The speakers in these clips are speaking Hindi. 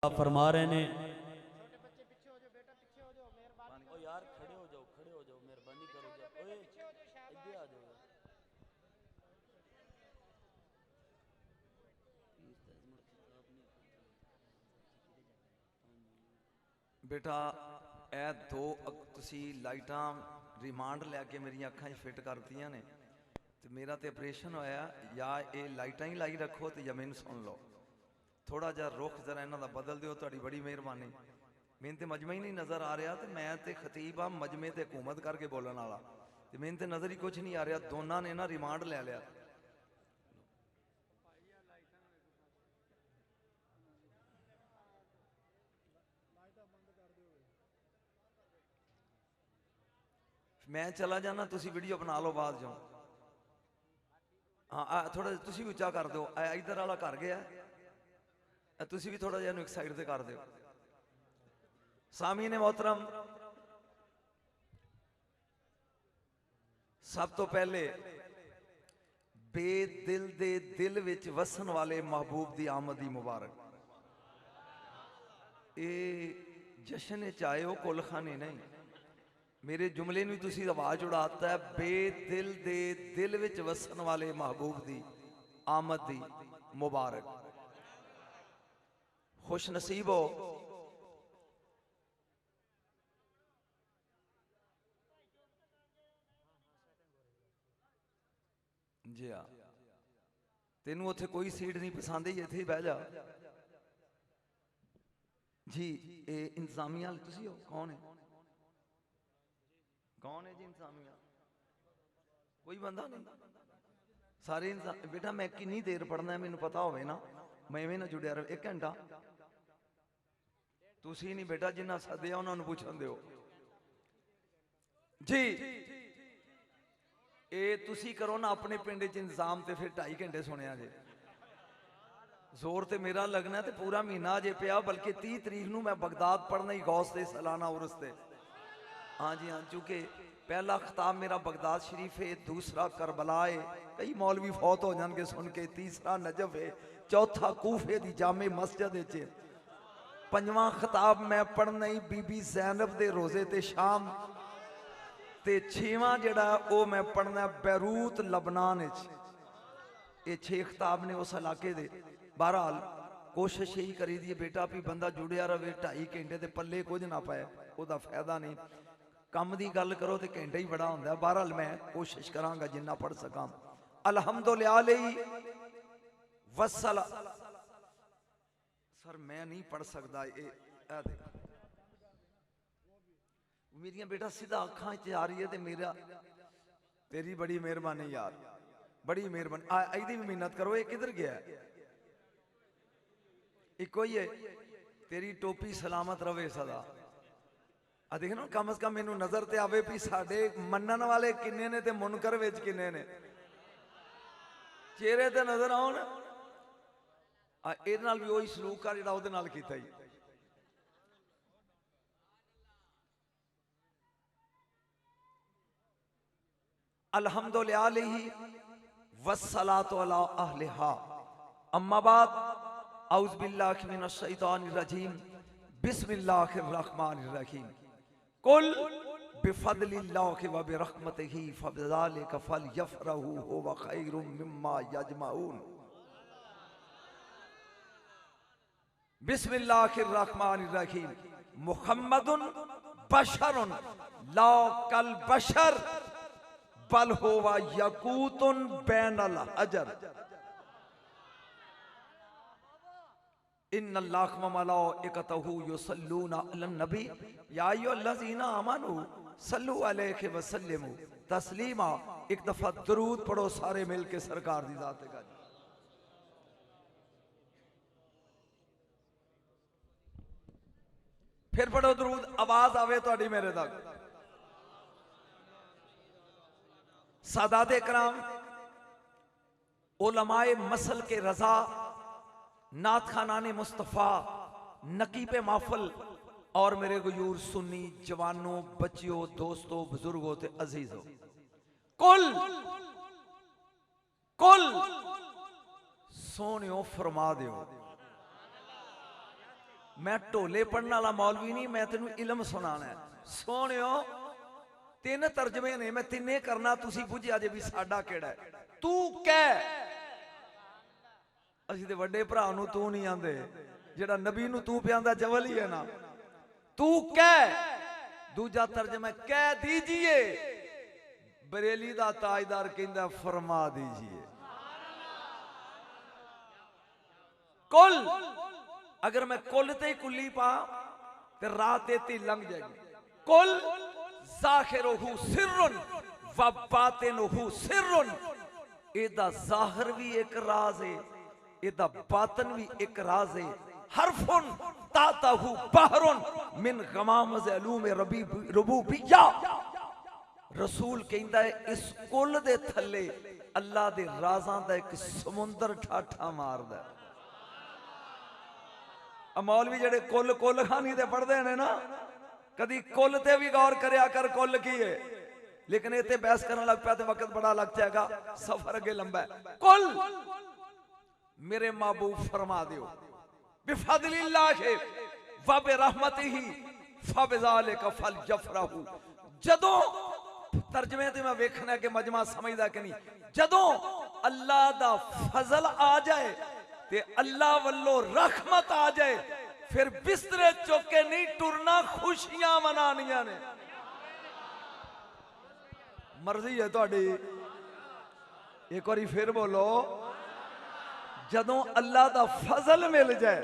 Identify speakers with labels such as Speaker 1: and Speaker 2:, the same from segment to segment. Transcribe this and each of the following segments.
Speaker 1: आप फरमा रहे ने यार खड़े हो जाओ मेहरबानी करो ओए इधर आ जाओ
Speaker 2: बेटा ए दो तुसी लाइटां रिमांड लैके मेरी अखां फिट कर दियां ने तो मेरा तो ऑपरेशन होया या ये लाइटां ही लाई रखो तो या मैनू सुन लो थोड़ा जा रुख जरा इन्हों का बदल दो तुहाडी बड़ी मेहरबानी मैनू तो मजमा ही नहीं नज़र आ रहा तो मैं तो खतीब हाँ मजमे ते हुकूमत करके बोलने वाला तो मैनू तो नज़र ही कुछ नहीं आ रहा दोनों ने ना रिमांड ले लिया मैं चला जाना तुसी वीडियो बना लो बाद जाओ हाँ थोड़ा तुसी भी उच्चा कर दो इधर वाला घर गया तुसी भी थोड़ा जिहा एक साइड से कर दो सामी ने मोहतरम सब तो पहले बेदिल दे दिल विच वसन वाले महबूब की आमद मुबारक ये जश्न चाहे हो कुल खाने नहीं मेरे जुमले में तुसी आवाज उड़ाता है बेदिल दे दिल विच वसन वाले महबूब की आमद दी मुबारक खुश नसीब हो जी हाँ तेनू उत्थे कोई सीट नहीं पसंद ही इत्थे ही बह जा जी ये इंतजामिया तुसी हो कौन है जी इंतजामिया कोई बंदा नहीं सारे इंसान बेटा मैं कितनी देर पढ़ना है मैनू पता होवे ना मैं इवें ना जुड़िया रहे 1 घंटा तुसी नहीं बेटा जिन्ना सद्या उन्होंने पूछन दो जी ये तुसी करो ना अपने पिंड च इंतजाम तो फिर 2.5 घंटे सुनिया जे जोर तो मेरा लगना तो पूरा महीना अजे पिया बल्कि 30 तरीक नूं मैं बगदाद पढ़ना ही गौस से सालाना उर्स से हाँ जी हाँ चूंकि पहला खिताब मेरा बगदाद शरीफ है दूसरा करबला है कई मौलवी फौत हो जाएंगे सुन के तीसरा नजफ है चौथा कूफे दी जामे मस्जिद है पंजवां खिताब मैं पढ़ना ही बीबी ज़ैनब दे रोजे ते शाम ते 6वां जड़ा वो मैं पढ़ना बैरूत लबनान ये 6 खिताब ने उस इलाके दे बहरहाल कोशिश यही करी दी बेटा भी बंदा जुड़िया रहे 2.5 घंटे के पल्ले कुछ ना पाए वह फायदा नहीं काम की गल करो तो घंटा ही बड़ा होंगे बहरहाल मैं कोशिश करांगा जिन्ना पढ़ सका अल्हम्दुलिल्लाह वस्सला सर मैं नहीं पढ़ सकता ये मेरिया बेटा सीधा अखा च आ रही है तो मेरा तेरी बड़ी मेहरबानी यार बड़ी मेहरबानी भी मेहनत करो ये किधर गया इको ही है तेरी टोपी सलामत रवे सदा देख ना कम से कम मैनू नजर ते आवे भी साडे मनन वाले किन्ने ने ते मुनकर विच किन्ने ने चेहरे ते नजर आउण इहदे नाल भी वही सलूक आ जिहड़ा उहदे नाल कीता ही अल्हम्दुलिल्लाह वस्सलातु अला अहलिहा अम्मा बाद औज़ु बिल्लाहि मिनश शैतानिर रजीम बिस्मिल्लाहिर रहमानिर रहीम कुल बिफदलिल्लाहि व बिरहमतिही फबिज़ालिका फलयफ़रहू हुवा खैरुम मिम्मा यजमऊन बिस्मिल्लाहिर रहमानिर रहीम मुहम्मदुन बशरुन ला कल बशर बल होवा यकूतुन बैनल हजर इन्नल्लाह व मलाइकतहू युसल्लूना अलन नबी या अय्युहल्लज़ीना आमनू सल्लू अलैहि व सल्लिमू तस्लीमा एक दफा दरूद पढ़ो सारे मिल के सरकार दी ज़ात का फिर पढ़ो दरूद आवाज आवे तुहाडी मेरे तक सादात इकराम उलमाए मसल के रजा नात खानाने मुस्तफ़ा नकीब माफल और मेरे गुयूर सुन्नी जवानों बच्चियों दोस्तों बुजुर्गों ते अजीजों कुल कुल सोनियो फरमा दो मैं ढोले पढ़ने वाला मौलवी नहीं, मैं तेन इलम सुनाना है। सोनियो 3 तर्जमे ने, मैं 3 करना, तुसी बुझिया जे भी साडा केड़ा है। तू कह, असीं ते वड्डे भरा नूं तू नहीं आंदे, जेड़ा नबी नूं तू पियांदा चवल ही है ना। तू कह, दूजा तर्जमा कह दीजिए, बरेली दा ताजदार कहंदा फरमा दीजिए। कुल, अगर मैं कुल ते कुली पा ते रात इतनी लंघ जाएगी। कुल ज़ाहिरुहु सिर्रुन व बातिनुहु सिर्रुन, एदा ज़ाहिर भी एक राज है, एदा बातन भी एक राज है। हरफुन ताताहु बहरुन मिन गमामज़ अलूम रुबूबिय्या। रसूल कहंदा है इस कुल दे थल्ले अल्लाह दे राज़ां दा एक समुंदर ठाठा मारदा है। मौलवी जेड़े कुल कुल खानी ते पढ़ते हैं ना, कदी कुल ते भी गौर करया कर, कुल की है। लेकिन इतने बहस करने लग पाया तो वक्त बड़ा लग जाएगा, सफर अगे लंबा है। कुल मेरे महबूब फरमा दियो, बिफज़लिल्लाहि व बिरहमतिही फबिज़ालिका फलयफ़रहू। जदों तर्जमे ते मैं वेखना कि मजमा समझदा कि नहीं, जदों अल्लाह दा फजल आ जाए ते अल्लाह वल्लों रहमत आ जाए, फिर बिस्तरे चुक के नहीं टुरना, खुशियां मनानियां ने। मर्जी है तुहाडी। एक बारी फिर बोलो, जदों अल्लाह दा फजल मिल जाए,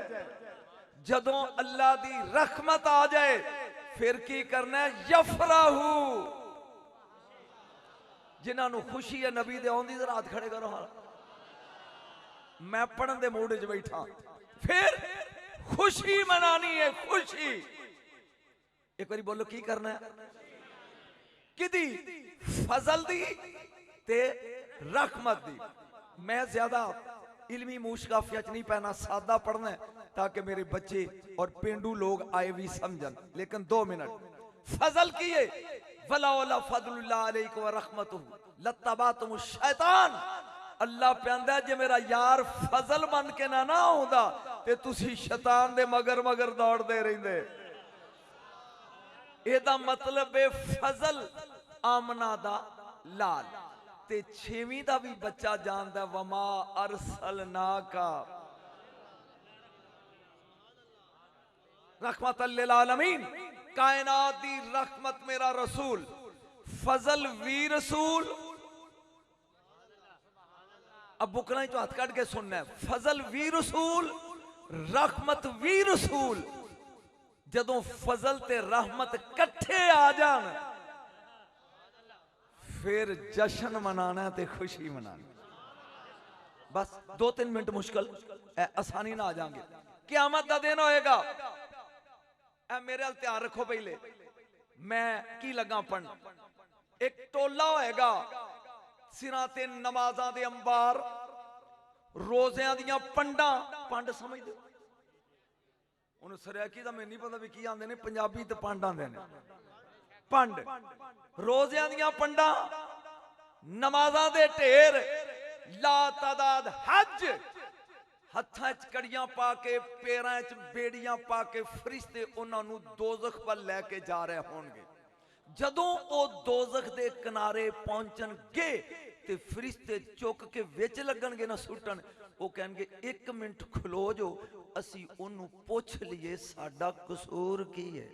Speaker 2: जदों अल्लाह दी रहमत आ जाए, फिर की करना है, यफराहू। जिन्हां नूं खुशी है नबी दे आउंदी, जरा हाथ खड़े करो। मैं पढ़न दे मूड च बैठा, फिर खुशी मनानी है, खुशी। एक बारी बोलो की करना है, किदी फजल दी ते रहमत दी। मैं ज्यादा इल्मी मूशकाफिया च नहीं पैना, सादा पढ़ना है ताकि मेरे बच्चे और पेंडू लोग आए भी समझन। लेकिन 2 मिनट फजल की है, वलौला फज़लुल्लाह अलैकुम व रहमतुहु लत्तबातुमुश शैतान। अल्लाह कहंदा जे मेरा यार फजल बन के ना आउंदा ते तुसी शैतान दे मगर मगर दौड़दे रहिंदे। एदा मतलब है फजल आमना दा लाल ते 6वीं दा भी बच्चा जानदा, वमा अरसलनाका रहमतल लिल आलमीन। कायनात दी रहमत मेरा रसूल, फजल वी रसूल। अब बुकना ही तो हाथ काट के सुनना है, फजल वी रसूल, रहमत वी रसूल। जदों फजल ते रहमत कट्ठे आ जान, फिर जश्न मनाना ते खुशी मनाना। बस 2-3 मिनट मुश्किल, आसानी ना आ जाएंगे। क़यामत का दिन होएगा, मेरे हाल ध्यान रखो। पहले मैं की लगा पढ़न, एक टोला होएगा, सिरां ते नमाज़ां दे अंबार, रोज़ियां दियां पंडां। पंड समझ दो उन्हें, सरैकी दा मैनूं नहीं पता भी की आंदे ने, पंजाबी ते पंड आंदे ने। पंड रोज़ियां दियां पंडां, नमाज़ां दे ढेर, ला तादाद हज, हत्थां च कड़ियां पा के, पैरां च बेड़ियां पा के फरिश्ते उन्हां नूं दोज़ख वल लैके जा रहे होणगे। जदों ओ दोज़ख दे किनारे पहुंचणगे ते फरिश्ते चुक के विच लगणगे ना सुटण, वो कहणगे 1 मिनट खलो जो, असी ओनू पुछ लीए साडा कसूर की है।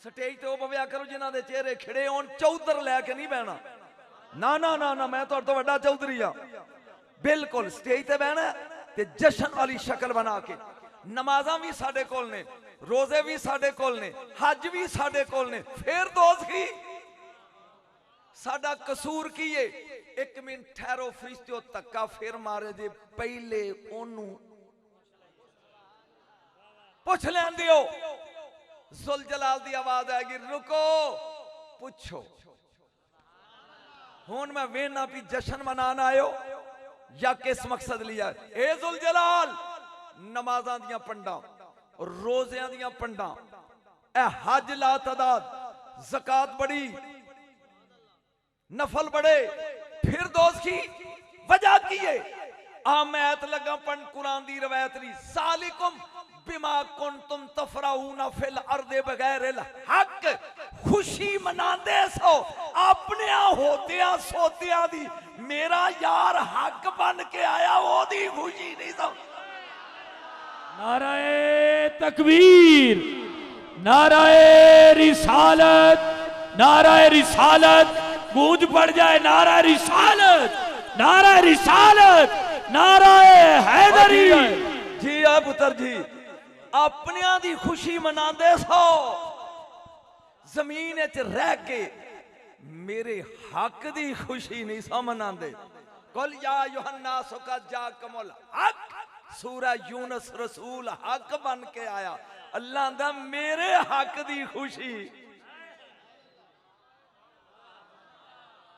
Speaker 2: स्टेज ते बव्या करो जिन्हां दे चेहरे खिड़े होण, चौधर लैके नहीं बहना। ना ना ना ना, मैं तुहाडे तो वड्डा चौधरी आ। बिल्कुल स्टेज ते बहना ते जश्न वाली शक्ल बना के। नमाज़ां भी साडे कोल ने, रोजे भी साडे कोल ने, हज भी साडे कोल ने, फिर दोज़खी साडा कसूर की है। 1 मिनट ठहरो, फरिश्ते धक्का फिर मारे जे, पहले ओनू पुछ लैन दियो। जुल जलाल दी आवाज आएगी, रुको पूछो। हुण मैं वेना भी जश्न मनाना आयो या किस मकसद लिया। ए जुल जलाल, नमाज़ां दियां पंडां, रोज़ियां दियां पंडां, ए हज ला तादाद, ज़कात बड़ी, नफल बड़े, फिर दोज़खी वजह की है। आ मैत लगा पढ़ कुरान दी रवायत दी सालिकुम बिमा कुंतुम तफराऊना फिल अर्दे बगैर हक खुशी मनांदे सो अपने होतिया सोतिया दी मेरा यार हक बन के आया ओदी खुशी नहीं सो।
Speaker 3: नाराए तकबीर, नाराए रिसालत, नाराए रिसालत, गूंज पड़ जाए नाराए रिसालत, नाराए रिसालत, नाराए हैदरी।
Speaker 2: जी आ पुत्र जी अपनिया दी खुशी मनांदे सो जमीन च रह के मेरे हक दी खुशी नहीं सो मनांदे। कुल या यूहन्ना सुका जा कमल हक सूरा यूनुस रसूल हक बन के आया। अल्लाह दा मेरे हक दी खुशी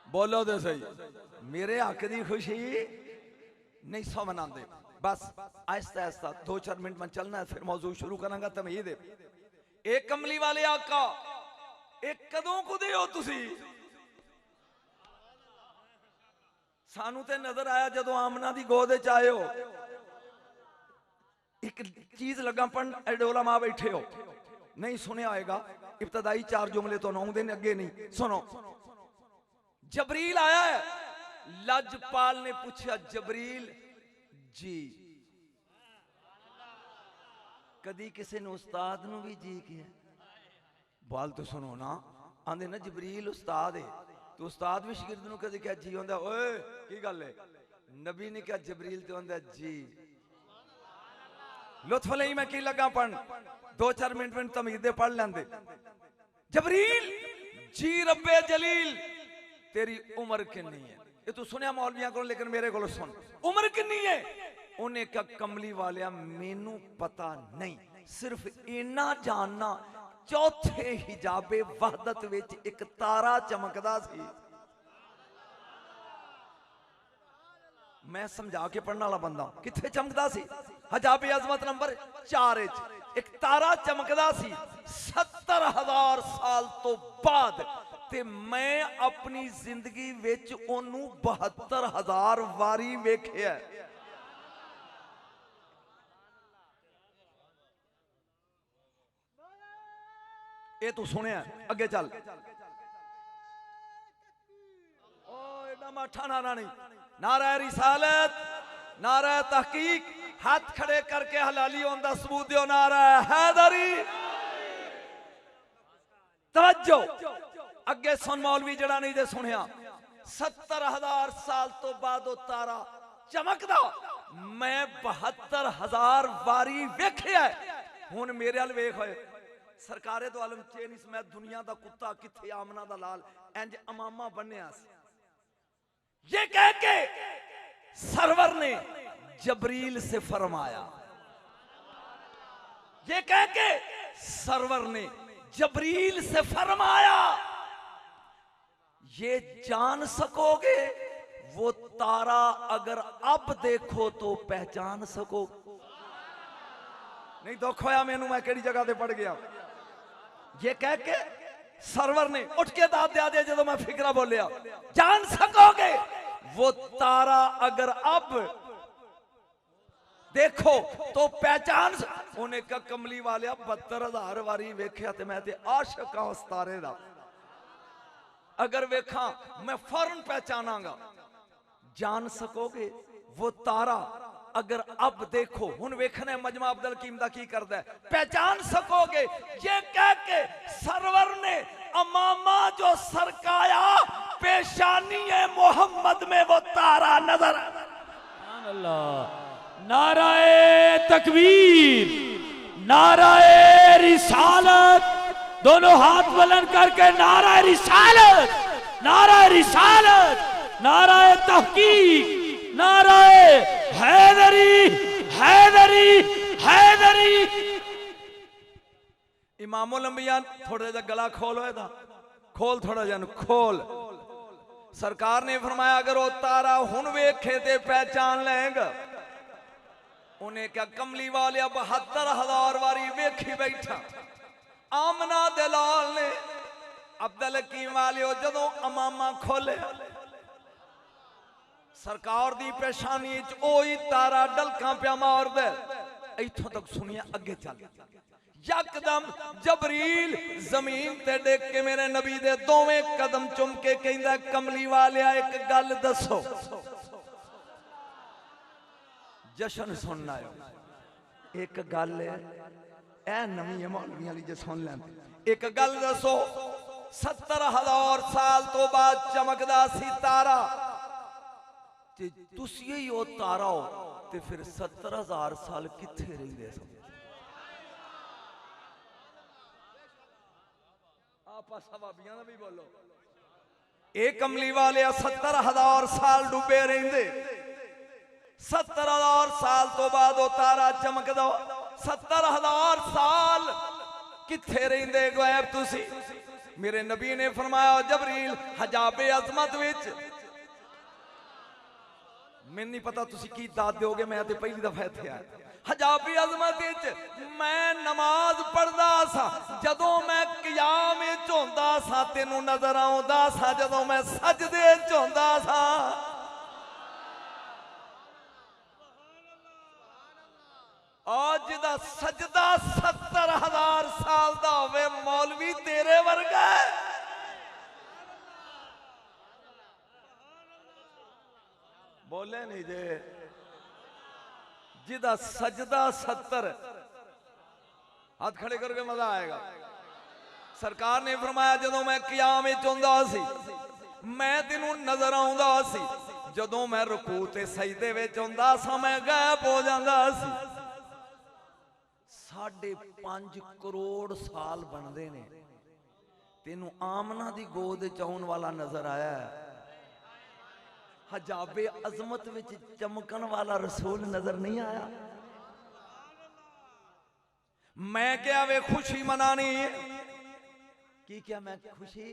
Speaker 2: बोलो दे सही मेरे हक दी खुशी नहीं सो मनांदे। बस आहिस्ता आहिस्ता 2-4 मिनट में चलना है फिर मौजू शुरू करांगा। तमहीद एक कमली वाले आका एक कदों को दे हो तुसी सानू ते नजर आया जदों आमना दी गोद च आए हो। एक चीज लगा पढ़ एडोला मां बैठे हो नहीं सुने आएगा इब्तदाई 4 जुमले तो 9 दिन अगे नहीं सुनो। जबरील आया है लजपाल ने पूछा जबरील जी कदी किसी ने उस्ताद नु भी जी किया बाल तो सुनो ना आंदे ना जबरील उस्ताद है तो उस्ताद भी शागिर्द नु कदी क्या जी होंदा ओए की गल है नबी ने क्या जबरील तो होंदा जी। लुत्फ नहीं मैं की लगा पढ़ 2-4 मिनट में तमीदे पढ़ लेंदे। जबरील जी रब्बे जलील तेरी उम्र कितनी है ये तू सुनिया मौलवियां को लेकिन मेरे को सुन उम्र कितनी है। उन्हें क्या कमली वालिया मैनू पता नहीं सिर्फ इना जानना चौथे हिजाबे वहदत विच एक तारा चमकदा सी। मैं समझा के पढ़ने वाला बंदा किथे चमकदा सी हिजाबे अजमत नंबर 4 एक तारा चमकदा सी 70,000 साल तो बाद ते मैं अपनी जिंदगी विच ओनू 72,000 वारी वेखिया। ये तू सुनिया अगे चल ओ एडा माठा नारा नहीं नारा रिसालत नारा तहकीक हाथ खड़े करके हलाली होंदा सबूत दियो नारा हैदरी। तवज्जो अगे सुन मौलवी जड़ा नहीं दे सुनिया 70,000 साल तो बाद वो तारा चमकदा मैं 72,000 वारी वेखिया। हुण मेरे अल वेख होए सरकारे तो आलम चेन इसमें दुनिया दा कुत्ता किथे आमना दा लाल इंज अमामा बन्निया ये कह के सरवर ने जबरील से फरमाया ये कह के सरवर ने जबरील से फरमाया ये जान सकोगे वो तारा अगर अब देखो तो पहचान सको नहीं दुख होया मैनू मैं केड़ी जगह ते पड़ गया। ये कह के सरवर ने उठ के दाद दिया जो मैं फिक्रा बोलिया जान सकोगे वो तारा अगर अब देखो तो पहचान उन्हें का कमली वाले 72,000 वारी वेख्या ते मैं ते आशिक हां उस तारे दा अगर वेखा मैं फौरन पहचानांगा। जान सकोगे वो तारा अगर अब देखो हुन वेखने मजमा अब्दुल कीम दा की करदा है पहचान सकोगे। ये कह के सरवर ने अमामा जो सरकाया पेशानी है मोहम्मद में वो तारा नजर
Speaker 3: अल्लाह। नाराए तकबीर, नाराए रिसालत, दोनों हाथ बुलंद करके नाराए रिसालत, नाराए रिसालत, नाराए तहकीक, नाराए हैदरी, हैदरी, हैदरी।
Speaker 2: इमामुल अंबिया थोड़ा जा गला खोलो एदा खोल थोड़ा जा खोल। सरकार ने फरमाया अगर वो तारा हुन वेखे ते पहचान लेंगा। उन्हें क्या कमली वाले 72,000 वारी वेखी बैठा। आमना दलाल ने अब्दुल हकीम वाले जदों अमामा खोले सरकार दी पेशानी च ओही तारा डलका प्या मार दे। इथों तक सुनिया, अगे चल। यकदम जबरील जमीन ते देख के मेरे नबी दे दोवें कदम चुम के कहंदा, कमली वालिया एक गल दसो। जशन सुनना है, एक गल है ए नवी है मौलवी वाली, जो सुन लें। एक गल दसो, 70,000 साल तो बाद चमकदा सी तारा, ते तुसी ही ओ तारा हो, ते फिर 70,000 साल किथे रहिंदे सो? आपा सवाबियां दा भी बोलो। एक कमली वाले 70,000 साल डूबे रहिंदे, 70,000 साल तो बाद वो तारा चमकदा। 70,000 साल किथे रहिंदे गैब तुसी? मेरे नबी ने फरमाया, जबरील हजाबे अजमत विच। मैनू नहीं पता तुसी की दाद दोगे, मैं तो पहली दफा इत्थे आया। हजाबी अजमत विच मैं नमाज पढ़दा सा, जदों मैं क़याम विच होंदा सा तेनू नजर आउंदा सा, जदों मैं सजदे च होंदा सा। आज दा सजदा 70,000 साल दा होवे, मौलवी तेरे वर्गा है। बोले नहीं जे, जिदा सजदा 70, हाथ खड़े करके मजा आएगा। सरकार ने फरमाया, जदों मैं क़याम विच होंदा सी मैं तेनू नजर आउंदा सी, जदों मैं रुकू ते सजदे विच होंदा सा मैं गायब हो जांदा सी। 5.5 करोड़ साल बनते ने, तेनू आमना दी गोद चाउन वाला नजर आया है, हजाबे अजमत विच चमकन वाला रसूल नजर नहीं आया। मैं क्या वे खुशी मनानी की, क्या मैं खुशी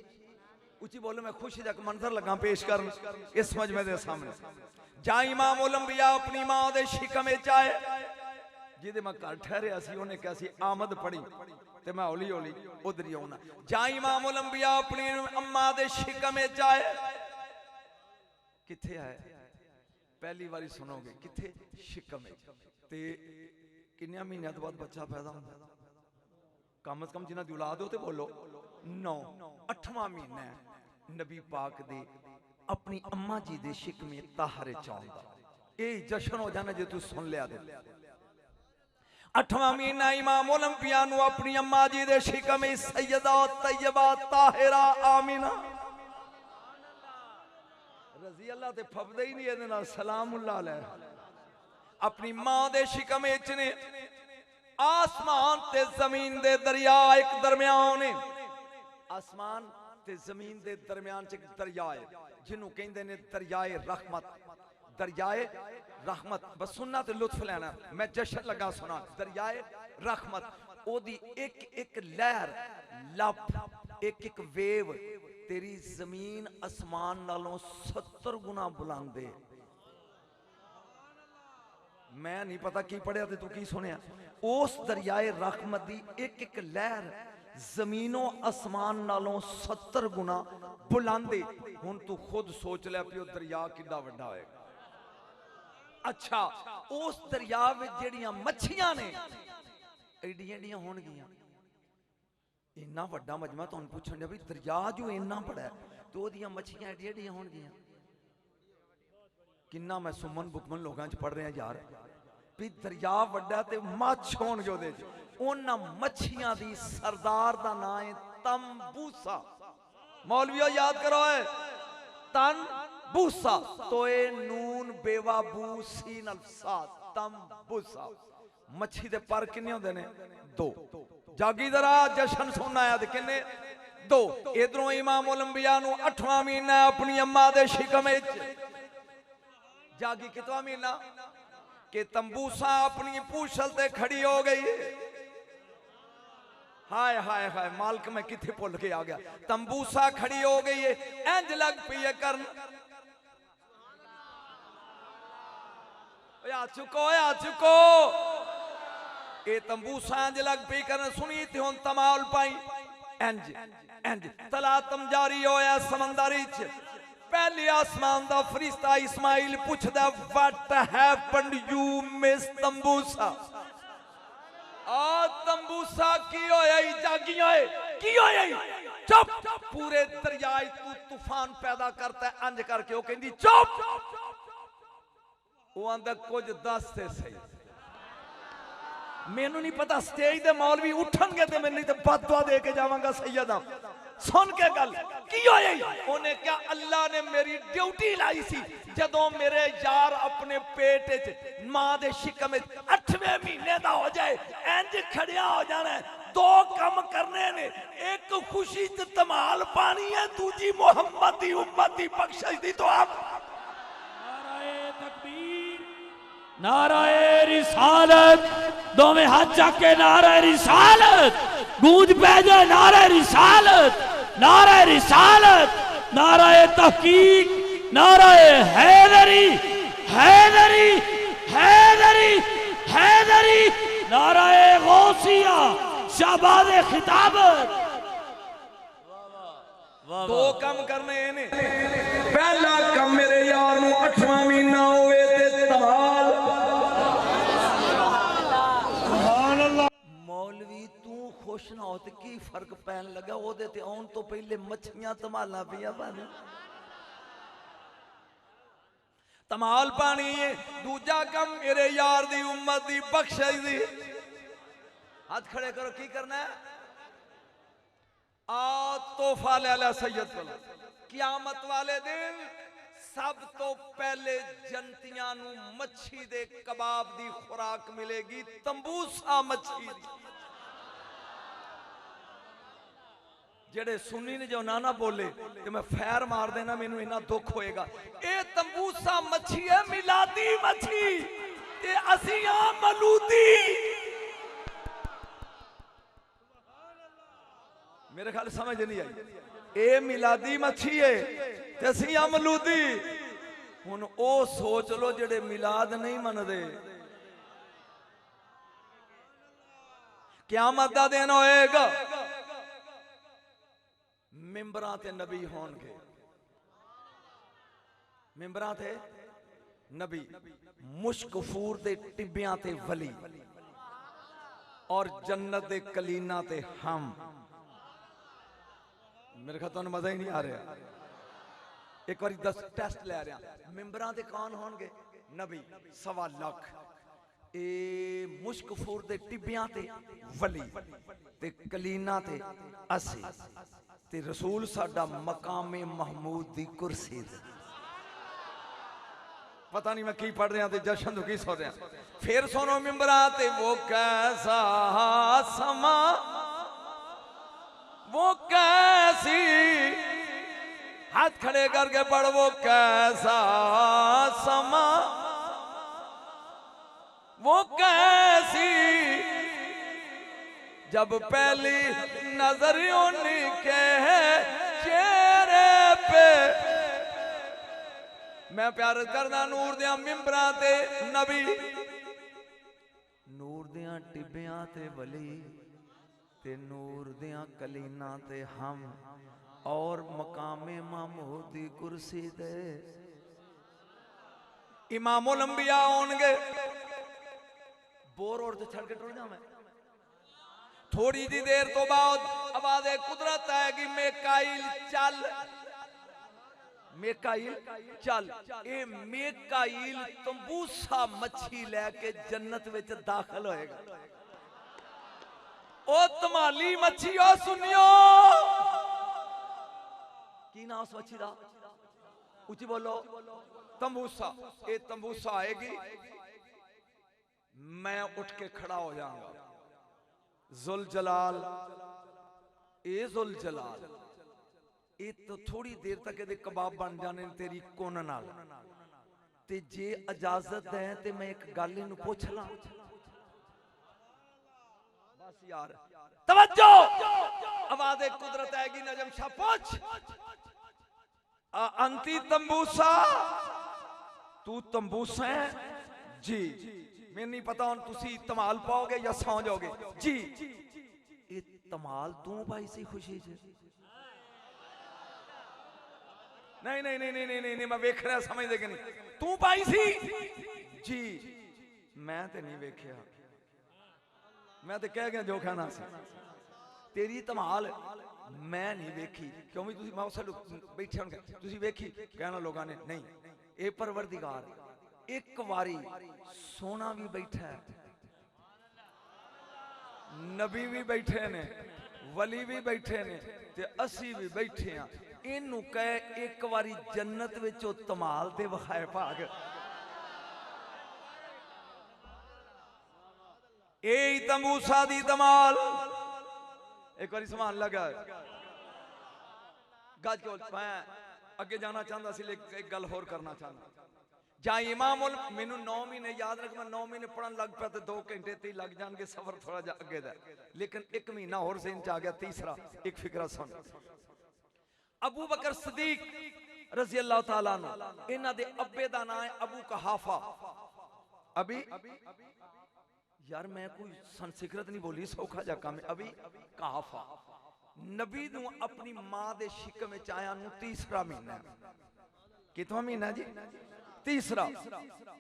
Speaker 2: उची बोलो, मैं खुशी का मंजर लगा पेश कर इस मजमे दे सामने। जा इमाम उल अंबिया अपनी मां दे शिकम विच आए, जिदे मैं घर ठहरिया सी, उन्हें कहा सी आमद पढ़ी, ते मैं हौली हौली उधर ही आउना। जा इमाम उल अंबिया अपनी अम्मा दे शिकम विच आए, किथे आए पहली बारी सुनोगे, किथे शिकम विच। ते किन्ने महीनों तो बाद बच्चा पैदा होंदा? कम से कम जिन्हां दी औलाद हो ते बोलो 9, 8वां महीना है नबी पाक दे अपनी अम्मा जी दे शिकमे ताहरे चाउंदा। ये जश्न हो जाना जे तू सुन लिया दे। 8वां महीना इमाम उल अंबिया नू अपनी अम्मा जी दे शिकम में सैयदा तैयबा ताहिरा आमिना रजी अल्लाह ते फबदे ही नहीं इहदे नाल, सलामुल्लाह अलैह। अपनी मां दे शिकम विच ने आसमान ते जमीन दे दरिया एक दरम्यान है। आसमान ते जमीन दे दरम्यान च एक दरिया है, जिन्हों कहंदे ने दरियाए रहमत। दरियाए रहमत, बस सुनना ते लुत्फ लेना, मैं जश्न लगा सुना। दरियाए रहमत, ओदी एक एक लहर लप, एक एक वेव तेरी जमीन आसमान नालों 70 गुना बुलंद है। मैं नहीं पता की पढ़िया ते तू की सुनिया। उस दरियाए रहमत दी एक एक लहर जमीनों आसमान नालों 70 गुना बुलंद है। हुण तू खुद सोच लिया पियो दरिया कितना वड्डा होएगा। अच्छा, उस दरिया में जड़ियां मच्छियां ने एडियां एडियां होणगियां। इन्ना वड्डा मजमा तुहानू पुछण दिया भी दरिया जो इन्ना बड़ा है तो ओदियां मच्छियां एडियां एडियां होणगियां। किन्ना मैं सुमन बुकमन लोगां च पढ़ रहा यार भी दरिया वड्डा ते मच्छ होणगे ओदे च। उन्हां मच्छियां दी सरदार दा नाम है तंबूसा। मौलवियों याद करो है तंबूसा, तो ए नून बेवा बू सीन अल्फसाद तंबूसा। मच्छी दे पर किन्ने होंदे ने? 2। जागी जरा जश्न सुनना है किन्ने? 2। इधरों इमाम उल अंबिया नू 8वां महीना अपनी अम्मा दे शिकम विच। जागी कितवा महीना के तंबूसा अपनी पूछल ते खड़ी हो गई। हाय हाय हाय मालिक मैं किथे भुल के आ गया। तंबूसा खड़ी हो गई है, इंज लग पई है करन। आ चुको आ चुको। ये तंबूसा इंज लग पई करन। सुनी ते हुन तमाल पाई इंज इंज तलातम जारी होया समंदरी च। पहले आसमान दा फरिश्ता इस्माइल पुछदा व्हाट हैपेंड यू मिस तंबूसा। आ तंबूसा की होया जागी होए की होया चुप पूरे दरिया तू तूफान पैदा करता है अंज करके वो कहंदी चुप वो आंदा कुछ दस ते सही मैनू नहीं पता स्टेज दे मौलवी उठणगे ते मैं नहीं ते बददुआ दे के जावांगा सैयदा सुन के गल की होई उन्हें क्या अल्लाह ने मेरी ड्यूटी लाई सी जदों मेरे यार अपने पेट च मां दे शिकम 8वें महीने दा हो जाए इंज खड़िया हो जाना दो कम करने ने एक खुशी च धमाल पानी है दूजी मोहम्मद दी उम्मत दी बख्शिश दी तो आप
Speaker 3: नाराए तकबीर नाराए रिसालत दोवें हाथ चक के नाराए रिसालत गूंज पै जाए नाराए रिसालत नाराए रिसालत नाराए तहकीक नाराए हैदरी हैदरी हैदरी हैदरी नाराए गौसिया शाहबाज खिताबत।
Speaker 2: दो कम करने ने पहला कम मेरे यार नू 8वां महीना होवे ते तमाल सुभान अल्लाह मौलवी तू खुश ना हो ते की फर्क पैन लगा ओदे ते आउण तो पहले मच्छियां तमाला पिया पानी तमाल पानी दूजा कम मेरे यार दी उम्मत दी बख्शिश दी हाथ खड़े करो की करना है आ तोहफा ले ला सैयद को क़यामत वाले दिन सब तो पहले जनतियां नू मच्छी दे कबाब दी खुराक मिलेगी तंबूसा मच्छी दी जेड़े सुन्नी ने जो ना बोले ते मैं फैर मार देना मैनू इना दुख होएगा ए तंबूसा मच्छी है मिलादी मच्छी ते असी आ मलूदी मेरे ख्याल समझ नहीं आई ए मिलादी मच्छी है ते असी आ मलूदी हुन ओ सोच लो जेड़े मिलाद नहीं मनदे क़यामत दा दिन होएगा मिंबरां ते नबी होणगे मिंबरां ते नबी मुश्कफूर दे टिब्बियां ते वली और जन्नत दे कलीना ते हम मेरे ख्याल तुहानू मजा ही नहीं आ रहा एक बार 10 टेस्ट ले रहा मिंबरां ते कौन होणगे नबी 1.25 लाख ए मुश्कफूर दे टिब्बियां ते वली ते कलीना ते असी ते रसूल साडा मकामे महमूद दी कुर्सी ते पता नहीं मैं की पढ़ रहा ते जशन तो की सो रहा फिर सुनो मिंबरां ते वो कैसा समा वो कैसी हाथ खड़े करके पढ़ वो कैसा समा वो कैसी जब पहली नजर उनके चेहरे पे मैं प्यार करना नूर दिया मिंबरां ते नबी नूर दिया टिब्बियां ते वली ते नूर दिया कलीना ते हम और मकामे महमूद दी कुर्सी ते इमामुल अंबिया होंगे बोर और छड़ के टुर जावे थोड़ी जी देर तो बाद आवाज़ कुदरत आएगी मेकाइल चल मेकाइल चल ए मेकाइल तंबूसा मच्छी लेके जन्नत विच दाखिल होएगा ओ तमाली मच्छी ओ सुनियो की ना उस मच्छी दा उची बोलो तंबूसा ए तंबूसा आएगी मैं उठ के खड़ा हो जाऊंगा जुल जलाल ये तो थोड़ी देर तक ये कबाब बन जाने तेरी कोन नाल ते जे इजाजत है ते मैं एक गल इनू पूछ ला बस यार तवज्जो आवाज़ कुदरत आएगी नजम शाह पूछ अंती तंबूसा तू तंबूसा है जी मैं नहीं पता हूं तुसी तमाल पाओगे या सौ जाओगे जी ये तमाल तू भाई सी खुशी च नहीं नहीं नहीं नहीं नहीं नहीं मैं वेख रहा समझदे कि नहीं तू पाई सी जी मैं ते नहीं वेख्या मैं ते कह गया जो कहना सी तेरी धमाल मैं नहीं वेखी क्यों भी तुसी मैं उस बैठे होंगे तुसी वेखी कहना लोगों ने नहीं ये परवरदिगार एक बारी सोना भी बैठा है नबी भी बैठे ने वली भी बैठे ने ते असी भी बैठे हैं इनू कह एक बारी जन्नत विचों धमाल ते विखाए भाग ए तमूसा दी धमाल एक बारी समान लगा गज को मैं अगे जाना चाहता सी लेकिन एक गल होर करना चाहता ਜਾਂ ਇਮਾਮ ਮੈਨੂੰ 9 ਮਹੀਨੇ याद रख मैं 9 महीने पढ़न लग पाया तो 2 घंटे ते लग जाएंगे सफर थोड़ा जा अगे दा लेकिन 1 महीना और ज़हन च आ गया तीसरा एक फिक्रा सुन अबू बकर सिद्दीक रज़ी अल्लाह तआला अन्हु इन्हां दे अब्बे दा नाम है अबू कहाफा अभी यार मैं कोई संस्कृत नहीं बोली सौखा जा काम अभी कहाफा नबी नूं अपनी मां दे शिकम विच आया नूं तीसरा महीना कितवां महीना जी तीसरा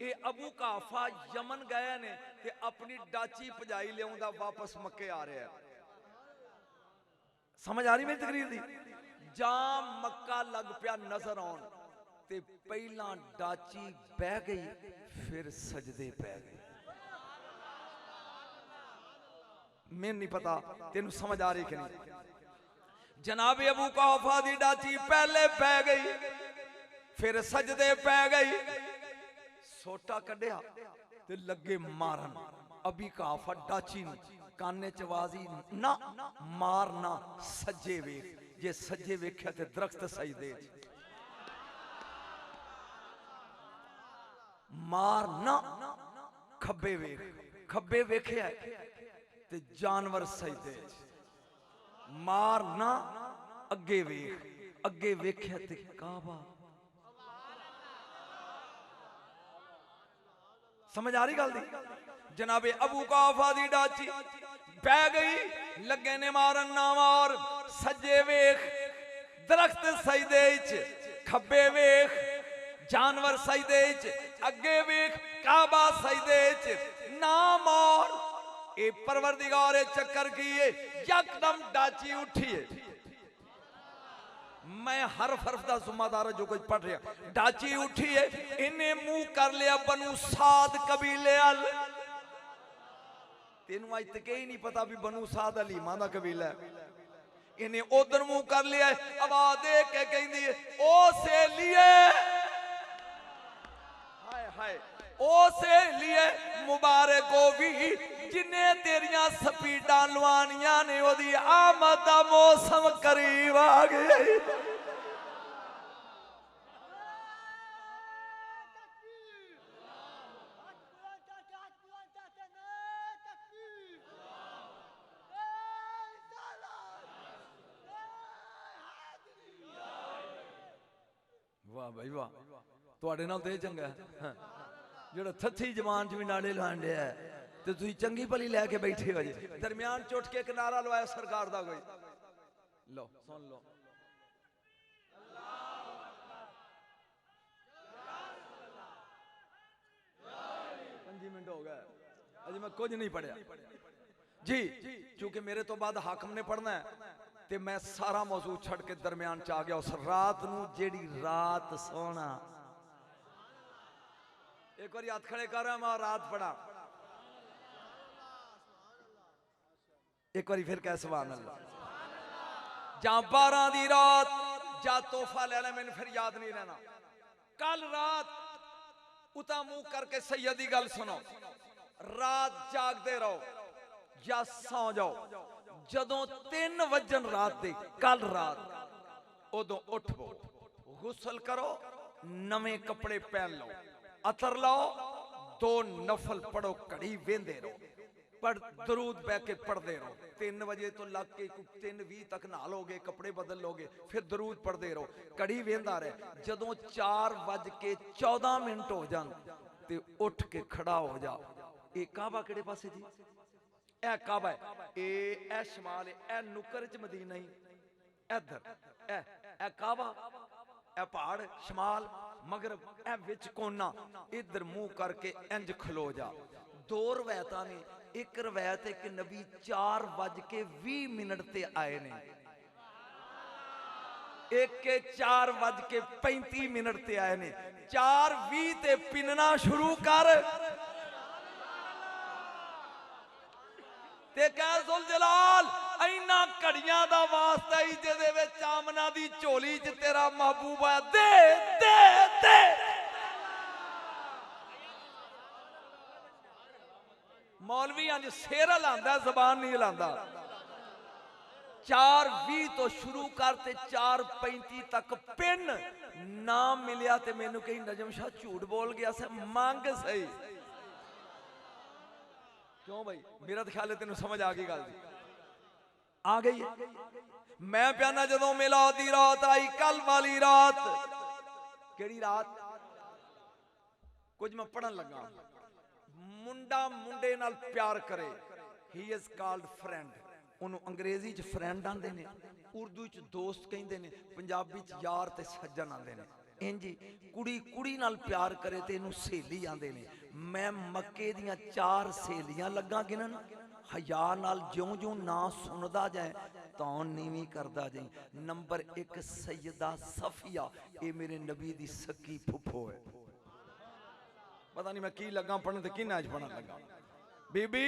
Speaker 2: ये अबू काफा यमन गए ने ते अपनी डाची भजाई लिया वापस मक्के आ रहा है समझ आ रही मेरी तकरीर दी जाम मक्का लग पिया नजर आउन ते पहला डाची बह गई फिर सजदे पै गए मैनू नहीं पता तेन समझ आ रही कि नहीं जनाब अबू काफा दी डाची पहले पै गई फिर सजदे पै गई सोटा कढ़िया ते लगे मारन अभी काफा डाची काने च आवाज़ ना मारना सज्जे वेख जे सज्जे वेख्या ते दरख्त सजदे मारना खब्बे वेख खब्बे वेख्या ते जानवर सजदे मारना अगे वेख्या ते काबा समझ आ रही गल दी जनाबे अबू काफा दी डाची पै गई लगे ने मारन ना मार सज्जे वेख दरख्त सजदे च खब्बे वेख जानवर सजदे च अगे वेख काबा सजदे च ना मार ए परवरदिगार चक्कर किए यकदम डाची उठी है मैं हरफ का जुम्मेदार जो कुछ पढ़ रहा डाची उठी है इन्हें मुंह कर लिया बनू साद कबीले अल तेनू अज तक ही नहीं पता भी बनू साद हलीमा का कबीला इन्हें उधर मुंह कर लिया आवाज दे के कहती है ओ सहेलिए हाय हाय ओ सहेलिए मुबारक हो भी जिन्हें तेरिया स्पीडा लवानिया ने ओदी आमद दा मौसम करीब आ गया वाह भाई वाह तुहाडे नाल ते चंगा जेड़ा थथी जमान च भी नाले लाण दिया तो तुसी चंगी भली लैके बैठे हो जी दरम्यान चुट के किनारा लवाया सरकार दा कोई लो सुन लो 5 मिनट हो गए अजे मैं कुछ नहीं पढ़िया जी क्योंकि मेरे तो बाद हाकम ने पढ़ना है ते मैं सारा मौजू छड़ के दरम्यान च आ गया उस रात नू जेड़ी रात सोना एक बार हाथ खड़े कर रहा मैं रात पढ़ा एक बार फिर कह सुभान अल्लाह जा 12 दी रात जा तोहफा लेना मैंने फिर याद नहीं रहना कल रात उता मुंह करके सैयदी गल सुनो रात जागते रहो या सौ जाओ जदों 3 वजन रात दे कल रात उदों उठ पो गुसल करो नवे कपड़े पहन लो अतर लाओ 2 नफल पढ़ो घड़ी वेंदे रहो पढ़ दरूद बह के पढ़ते रहो 3 बजे तो लग के 3:20 तक नहा लोगे कपड़े बदल लोगे फिर दरूद पढ़ते रहो घड़ी वेंदा रहे जदों 4:14 हो जान ते उठ के खड़ा हो जा ये काबा केड़े पासे जी ए काबा है ए शमाल ए नुकर च मदीना ही इधर ए काबा ए पहाड़ शमाल मगरब ए विच कोना इधर मुंह करके इंज खलो जा। दो रवायतां ने, एक रवायत है कि नबी 4:20 ते आए ने, एक के 4:35 ते आए ने। 4:20 ते पिनना शुरू कर ते कह जुल जलाल इन्ना घड़ियां दा वास्ता ही जिहदे विच आमना दी झोली च तेरा महबूब है, दे दे दे। मौलवी अंज सिर हिलांदा जबान नहीं हिलांदा। 4:20 तो शुरू करते 4:35 तक पिन ना मिलिया ते मैनू कही नजम शाह झूठ बोल गया से, मंग सही। क्यों भाई, मेरा तो ख्याल है तेन समझ आ गई गल, आ गई है। मैं प्याना जदों मिलाद दी रात आई, कल वाली रात, केड़ी रात, कुछ मैं पढ़न लगा, मुंडा मुंडे नाल प्यार करे, ही इज कॉल्ड फ्रेंड। उन्होंने अंग्रेजी च फ्रेंड आंदे ने, उर्दू च दोस्त कहंदे ने, पंजाबी च यार ते सज्जन आंदे ने। इंजी कुड़ी कुड़ी नाल प्यार करे ते इनू सहेली आंदे ने। मैं मक्के दियां 4 सहेलियां लगा गिनन, हया नाल ज्यों ज्यों ना सुनदा जाए तौन नीवी करदा जाए। नंबर 1 सैयदा सफिया, ये मेरे नबी दी सकी फुफो है। पता नहीं मैं की लगा पढ़न ते किन्ना च पढ़न लगा। बीबी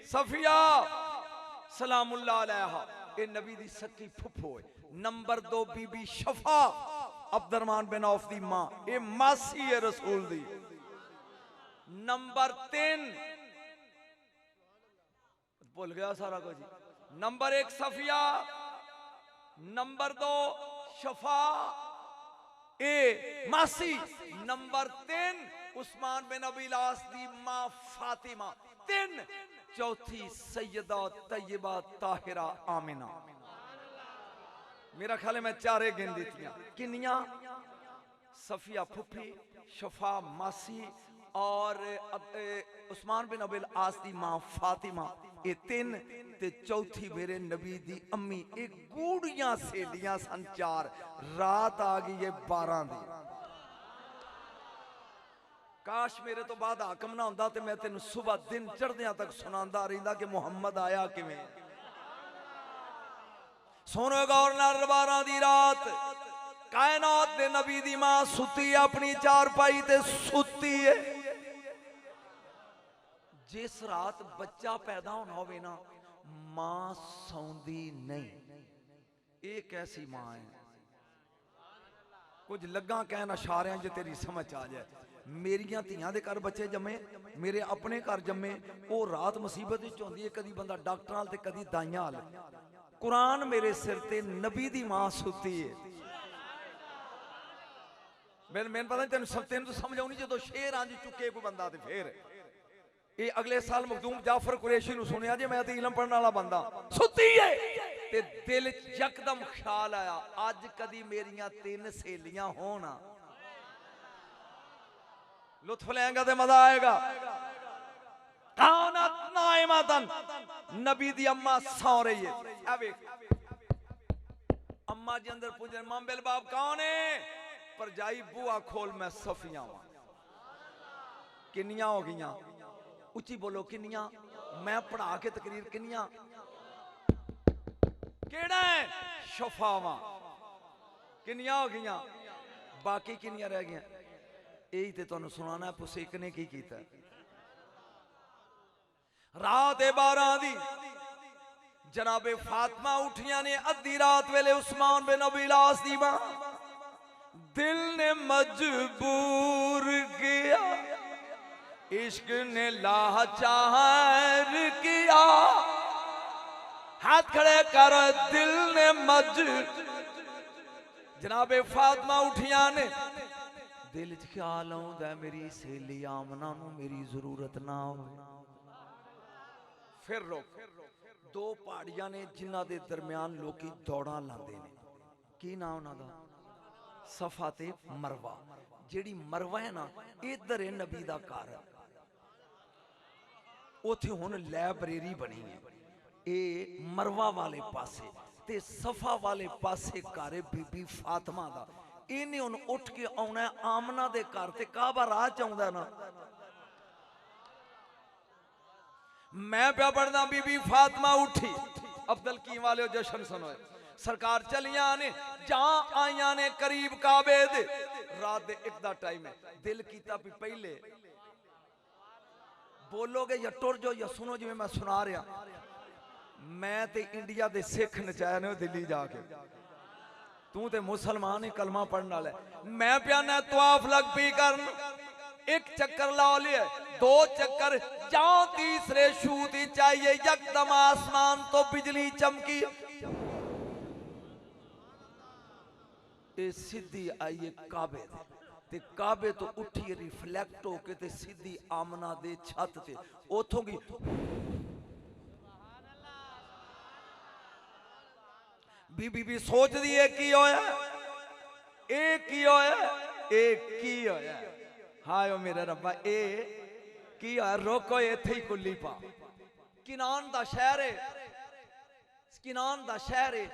Speaker 2: सफिया सलामुल्लाह अलैहा, ये नबी दी सकी फुफो है। नंबर 2 बीबी शफा अब्दुर्रहमान बिन औफ दी मां, ये मासी है रसूल दी। नंबर 3 भूल गया सारा कुछ। नंबर 1 सफिया, नंबर 2 शफा ए मासी, नंबर 3 उस्मान बिन अबी लास दी मां फातिमा, 3 चौथी सैयदा तैयबा ताहिरा आमिना। मेरा ख्याल है मैं 4 गिन दीतियां। किन्नियां? सफिया फुफी, शफा मासी और उस्मान बिन अबी लास दी मां फातिमा, ये 3 ते चौथी मेरे नबी दी अम्मी। एक गूढ़ियां सहेलियां सन 4। रात आ गई है 12 दी। काश मेरे तो बाद हाकम ना होंदा ते मैं तेन सुबह दिन चढ़दियां तक सुनांदा रहिंदा कि मुहम्मद आया किवें। सोनो गौर नाल 12 दी रात कायनात दे नबी दी मां सुती अपनी चारपाई ते सुती है। जिस रात बच्चा पैदा होना होवे ना, मां सौंदी नहीं। एक ऐसी मां है, कुछ लगा कहना इशारियां जे तेरी समझ आ जाए। मेरियां धियां दे घर बच्चे जम्मे, मेरे अपने घर जम्मे, वो रात मुसीबत विच होंदी है, कदी बंदा डॉक्टर नाल ते कदी दाइयां हाल। कुरान मेरे सिर ते, नबी दी मां सुती है। मैंने पता नहीं तेन तो समझ आउनी जो शेर आंज चुके कोई बंदा ते फिर ये अगले साल मखदूम जाफर कुरैशी नु सुनिया जे मैं तो इलम पढ़ने वाला बंदा सुती है ते दिल यकदम ख्याल आया अज कदी मेरियां 3 सहेलियां होना, लुत्फ लेंगा ते मजा आएगा। कानत नाइमतन, नबी दी अम्मा सौ रही है। अम्मा जी अंदर पूछे मामबिल बाप कौन है? परजाई बुआ खोल मैं सफिया वा। किन्नियां हो गईयां? उची बोलो किन्नियां? मैं पढ़ा के तकरीर किन्नियां? केड़ा है? शफावा। किन्नियां हो गईयां? बाकी किन्नियां रह गईयां? यही ते तुहानू सुनाना है पुसेक ने की कीता। रात 12 दी जनाबे फातिमा उठियां ने अद्धी रात वेले उस्मान बिन अबी लास दी मां। दिल ने मजबूर किया, इश्क ने लाचार किया, हाथ खड़े कर दिल ने जनाबे फातिमा उठियां ने दिल च ख्याल आउंदा मेरी सहेली आमना नू मेरी जरूरत ना हो। फिर रोक, 2 पहाड़ियां ने जिन्हां दे दरम्यान लोकी दौड़ां लांदे ने। की नाम उन्हां दा? सफा ते मरवा। जेड़ी मरवा है ना, इधर है नबी दा घर, उथे हुण लाइब्रेरी बनी है। ये मरवा वाले पासे ते सफा वाले पासे घर है बीबी फातिमा दा। इन्हें हुण उठ के आउणा है आमना दे घर ते काबा राह च आउंदा ना। मैं प्या पढ़दा बीबी फातिमा उठी अफजल की वाले जश्न सुनो सरकार चलिया ने जहां आइया ने करीब काबे दे रात दे 1 दा टाइम है दिल कीता भी पहले बोलोगे या टुर जो या सुनो जिवें मैं सुना रहा मैं ते इंडिया दे सिख नचाया ने दिल्ली जाके तू ते मुसलमान ही कलमा पढ़ने वाला मैं प्या ना तवाफ लग पी करन 1 चक्कर ला लिया 2 चक्कर जहां तीसरे शूत ही चाहिए यकदम आसमान तो बिजली चमकी ए सीधी आई काबे ते काबे तो उठी रिफ्लेक्ट होके ते सीधी आमना दे छत ते उथों की बीबी भी सोच दी है की होया ए की होया ए की होया हाय ओ मेरा रब्बा ए की होया रोको इथे ही कुल्ली पा किनान दा शहर है किनान दा शहर है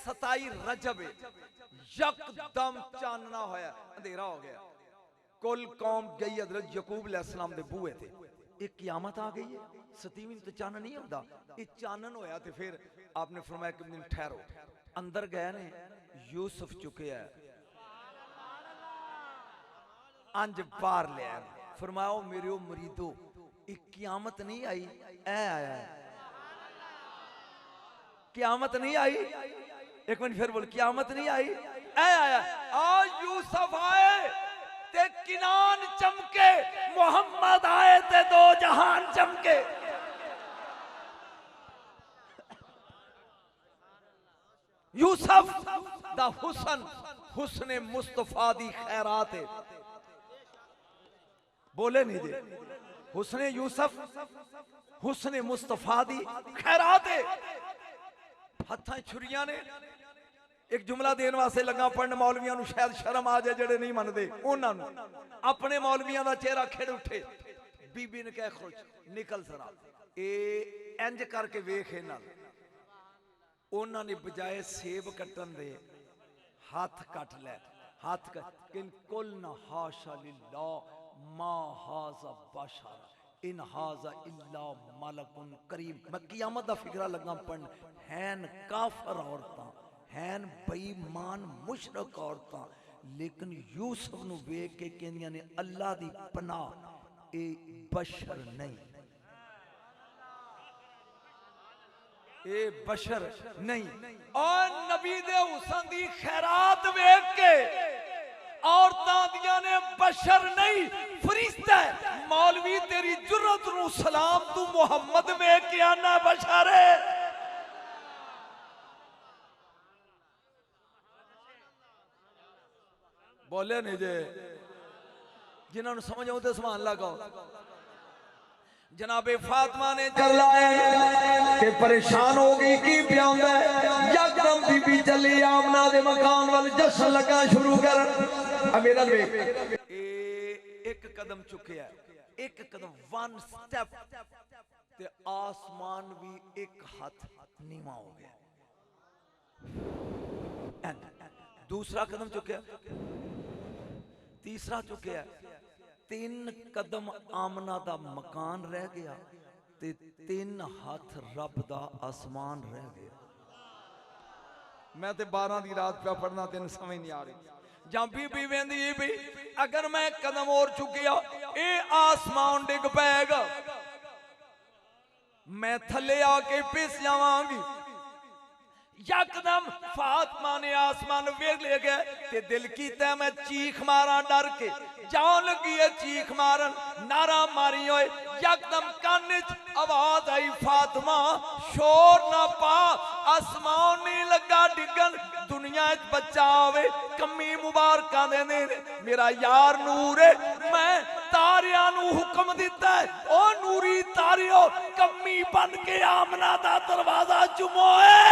Speaker 2: 27 रजब यकदम चानना होया अंधेरा हो गया कुल कौम गई हजरत यकूब अलैहिस्सलाम दे बूहे ते एक क़यामत आ गई है 27वीं तो चानन नहीं होता ये चानन होया ते फिर आपने फरमाया कि दिन ठहरो अंदर गए ने यूसुफ चुके है अंज बाहर ले आए फरमाया मेरे ओ मरीदो एक क़यामत नहीं आई ऐ आया क़यामत नहीं आई एक मिनट फिर बोल क़यामत नहीं आई ऐ आया आ यूसुफ आए ते किनान चमके मोहम्मद आए ते 2 जहान चमके यूसुफ दा हुसन हुस्ने मुस्तफा दी खैरात है बोले नहीं दे हुस्ने यूसुफ हुस्ने मुस्तफा दी खैरात है हथा छुरियां ने एक जुमला देने वास्ते लगा पढ़न मौलवियां नु शायद शर्म आ जाए जेड़े नहीं मनदे उन्हां नु अपने मौलवियां दा चेहरा खिड़ उठे बीबी ने कह खुश निकल सरा ए इंज करके वेख इन्हां उन्हां ने बजाए सेब कट्टन दे हाथ कट ले हाथ किन कुल न हाशा लिल्लाह मा हाजा बशर इन हाजा इल्ला मलकुन करीम मैं क़यामत दा फिक्रा लगा पढ़न हैन काफर औरतां हैन बेईमान मुशरक औरतां लेकिन यूसुफ नु वेख के कहंदियां ने अल्लाह दी पनाह ए बशर नहीं ए बशर नहीं और नबी दे हुसन दी खैरात वेख के औरतां दियां ने बशर नहीं फरिश्ता है मौलवी तेरी जुर्रत नु सलाम तू मोहम्मद वेख के आना बशर है बोले नहीं जे जिन्होंने समझ आओ तो समान लगाओ जनाबे फातिमा ने कर लाए के परेशान हो गई की प्याउंदा यकदम बीबी चली आमना दे मकान वाल जश्न लगा शुरू कर मेरा एक कदम चुके है एक कदम 1 स्टेप ते आसमान भी एक हाथ नीवा हो गया दूसरा कदम चुके तीसरा चुके 3 कदम आमना दा मकान रह गया ते 3 हाथ रब दा आसमान रह गया मैं ते 12 दी रात पे पढ़ना तेन समझ नहीं आ रही जां बीबी वेंदी भी अगर मैं कदम और चुकिया ए आसमान डिग पैगा मैं थले आके पिस जावांगी यकदम फातिमा ने आसमान वेख ले गए ते दिल कीता मैं चीख मारा डर के जान लगी है चीख मारन नारा मारी होए यकदम कान च आवाज आई फातिमा शोर ना पा आसमान नहीं लगा डिगन दुनिया च बच्चा आवे कमी मुबारकां देने मेरा यार नूर है मैं तारियां नु हुक्म दिता है ओ नूरी तारियो कमी बन के आमना दा दरवाजा चुमोए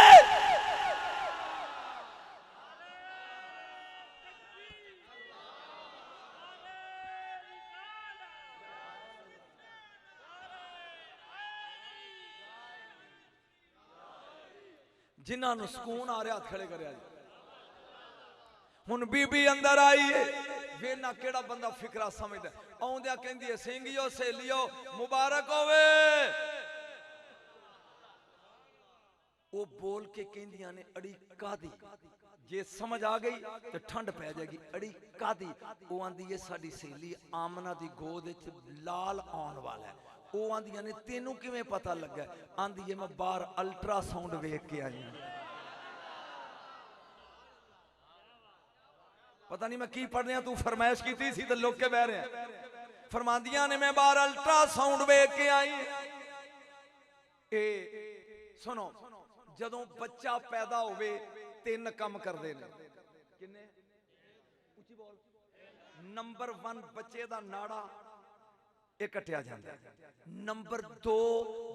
Speaker 2: जिन्होंने सुकून आ रहा हाथ खड़े कर हुण बीबी अंदर आई है, वेना केड़ा बंदा फिकरा समझदा, आउंदिया कहंदी है सिंघियो सहेलियो मुबारक होवे। वो बोल के कहंदियां ने अड़ी कादी, जे समझ आ गई तो ठंड पै जाएगी। अड़ी कादी, वो आंदी है साडी सहेली आमना दी गोद विच लाल आउण वाला है। वो आंदियां ने तेनू किवें पता लगा? आंदी है मैं बाहर अल्ट्रासाउंड वेख के आई हूं। पता नहीं मैं की पढ़ रहा, तू फरमाइश की थी तो लोग के बह रहे हैं। फरमांदियां ने मैं बाहर अल्ट्रासाउंड वेख के आई। सुनो, जदों बच्चा पैदा होवे 3 काम करते हैं। किन्ने? उची बोल। नंबर 1 बच्चे का नाड़ा कटिया जाता है। नंबर 2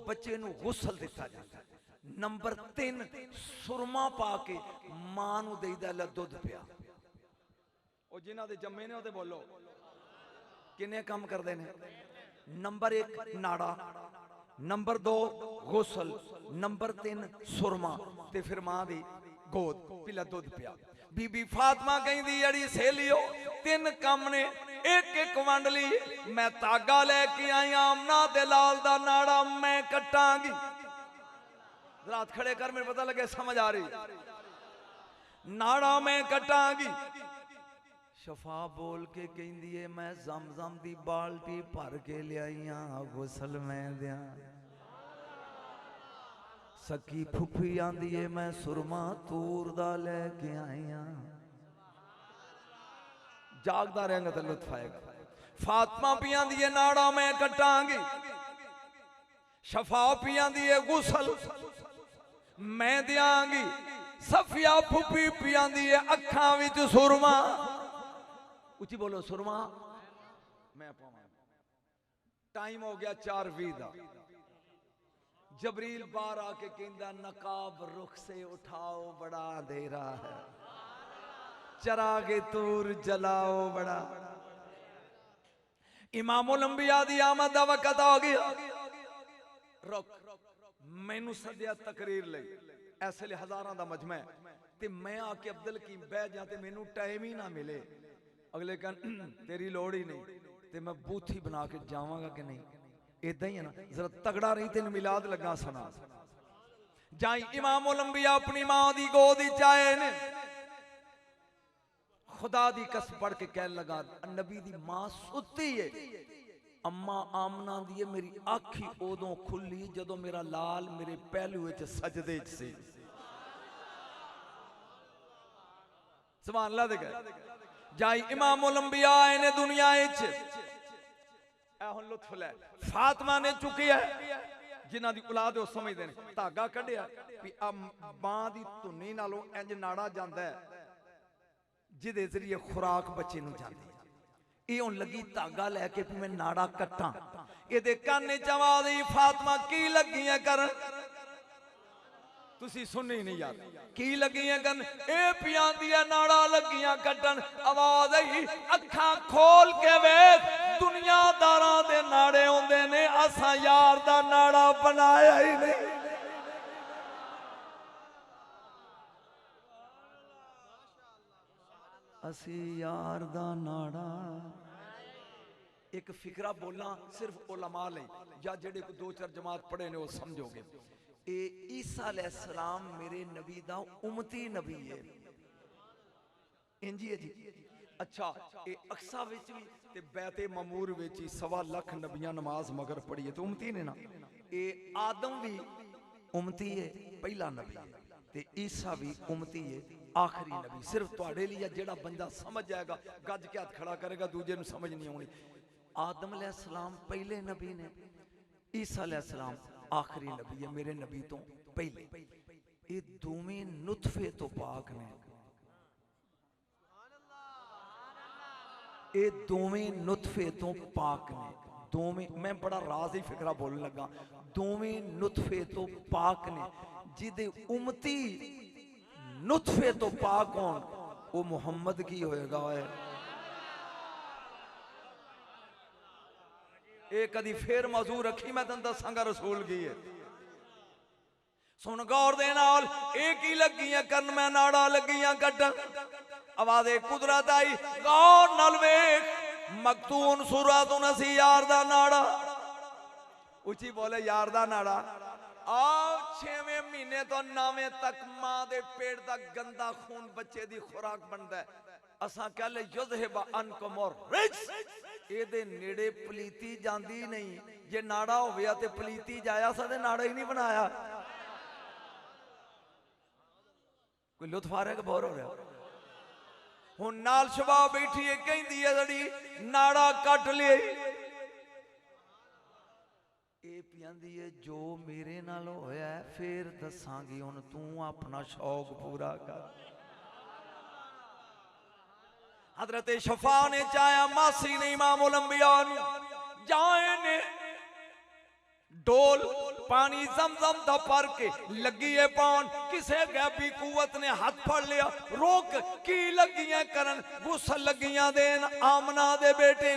Speaker 2: बच्चे नूं गुसल दिता जाता है। नंबर 3 सुरमा पा के मां नूं देईदा लै दुध पिया। और जिन्हां दे जम्मे ने ओहदे बोलो किन्ने काम करते हैं? नंबर 1 नाड़ा, नंबर 2 गुसल, नंबर 3 सुरमा, ते फिर मां दी गोद पिला दुध पिया। बीबी फातिमा कहंदी अड़ी सहेलियो 3 काम ने, एक वंड ली। मैं धागा लेके आई आमना दे लाल दा नाड़ा मैं कटांगी। रात खड़े कर, मेरे पता लगे समझ आ रही। नाड़ा मैं कटांगी। शफा बोल के कहंदी है मैं जमजम दी बाल्टी भर के लिया गुसल मैं दिया। सकी फुफी आंदी है मैं सुरमा तूर दा लेके आई हां। जागदा रहेगा तो लुत्फ आएगा। फातिमा पी आंदी है नाड़ा मैं कटांगी। शफा पी आंदी है गुसल मैं दियांगी। सफिया फुफी पी आंदी है अखां विच सुरमा। उची बोलो सुरमा मैं पावां। टाइम हो गया 4:20 दा। जबरील बाहर आके कहंदा नकाब रुख से उठाओ बड़ा अंधेरा है, चरागे तूर जलाओ बड़ा। इमामुल अंबिया दी आमद दा वक्त आ गया। रुक, मैनू सद्या तकरीर लई, ऐसे ले हजारां दा मजमा है ते मैं आके अब्दुल की बह जा ते मैनू टाइम ही ना मिले। अगले कहन तेरी लोड़ ही नहीं, ते मैं बूथी बना के जावांगा कि नहीं? इदा ही है ना। जरा तगड़ा रही तेन मिलाद लगा सुना। जाई इमामुल अंबिया अपनी मां दी गोद विच आए ने। खुदा दी कसम पढ़ के कह लगा नबी दी मां सुती है। अम्मा आमना दी है मेरी अख ही उदों खुली जदों मेरा लाल मेरे पहलू विच सजदे च सी। सुभान अल्लाह दे गए। जाई इमामुल अंबिया आए ने दुनिया विच। हुण लुत्फ लै। फातिमा ने चुकिया जिन्हां दी औलाद वो समझदे ने, धागा कढ़िया भी मां दी धुन्नी नालों इंज नाड़ा जांदा है जिहदे जरिए खुराक बच्चे नूं जांदी है। ये हुण लगी धागा लैके भी मैं नाड़ा कट्टां। इहदे कान च आवाज़ आई फातिमा की लगी है करन? तुसी सुनी नहीं यार की लगी है करन? ए पियां दियां नाड़ा लगियां कट्टन। आवाज़ आई अखां खोल के वेख दुनियादारां दे नाड़े होंदे ने, असां यार दा नाड़ा बनाया ही नहीं। असी यार दा नाड़ा। एक फिकरा बोलना सिर्फ उलमा लई, या जेड़े को 2-4 जमात पढ़े ने वो समझोगे। ईसा अलैहिस्सलाम मेरे नबी दा उम्मती नबी है। इंजी है जी। अच्छा, ये अक्सा विच भी ते बैते ममूर विच 1.25 लाख नबियां नमाज मगर पढ़ी है तो उम्मती ने ना। ये आदम भी उम्मती है पहला नबी है, ते ईसा भी उम्मती है आखिरी नबी। सिर्फ तुहाडे लिए जेड़ा बंदा समझ जाएगा गज के हाथ खड़ा करेगा, दूजे नूं समझ नहीं आउणी। आदम अलैहिस्सलाम पहले नबी ने, ईसा अलैहिस्सलाम आखिरी नबी है मेरे नबी तो पहले। ये दोवें नुतफे तो पाक ने। ये दोवें नुतफे तो पाक ने। दोवें, मैं बड़ा राज ही फिकरा बोलने लगा। दोवें नुतफे तो पाक ने। जिदे उम्मती नुतफे तो पाक होन वो मुहम्मद की होएगा। ये कदी फिर मौजू रखी मैं तेन दसांगा रसूल की है। सुन गौर दे नाल, एक ही लगियां करन मैं नाड़ा लगियां कट्टन। आवाज़े कुदरत आई गौर नाल वेख मकतून सूरतुन असी यार दा नाड़ा उची बोले यार दा नाड़ा आओ 6वें महीने तो 9वें तक मां दे पेट दा गंदा खून बच्चे दी खुराक बनदा है असा कह ले युज़हिब अनकुम रिज्स एदे नेड़े पलीती जांदी नहीं जे नाड़ा होवे ते पलीती जाया सा ते नाड़ा ही नहीं बनाया कोई लुत्फ आ रहा है कि बोर हो रहा हुण नाल शबा बैठी है कहंदी है जड़ी नाड़ा कट ले ए पियांदी है जो मेरे नाल होया फिर दसांगी हुण तू अपना शौक पूरा कर हजरत शफा ने चाया मासी ने इमामुल अंबिया जाए ने डोल पानी जमजम दा भर के लगी है पान किसे गैबी कुवत ने हाथ फड़ लिया रोक की लगियां करन गुसल लगियां देन आमना दे बेटे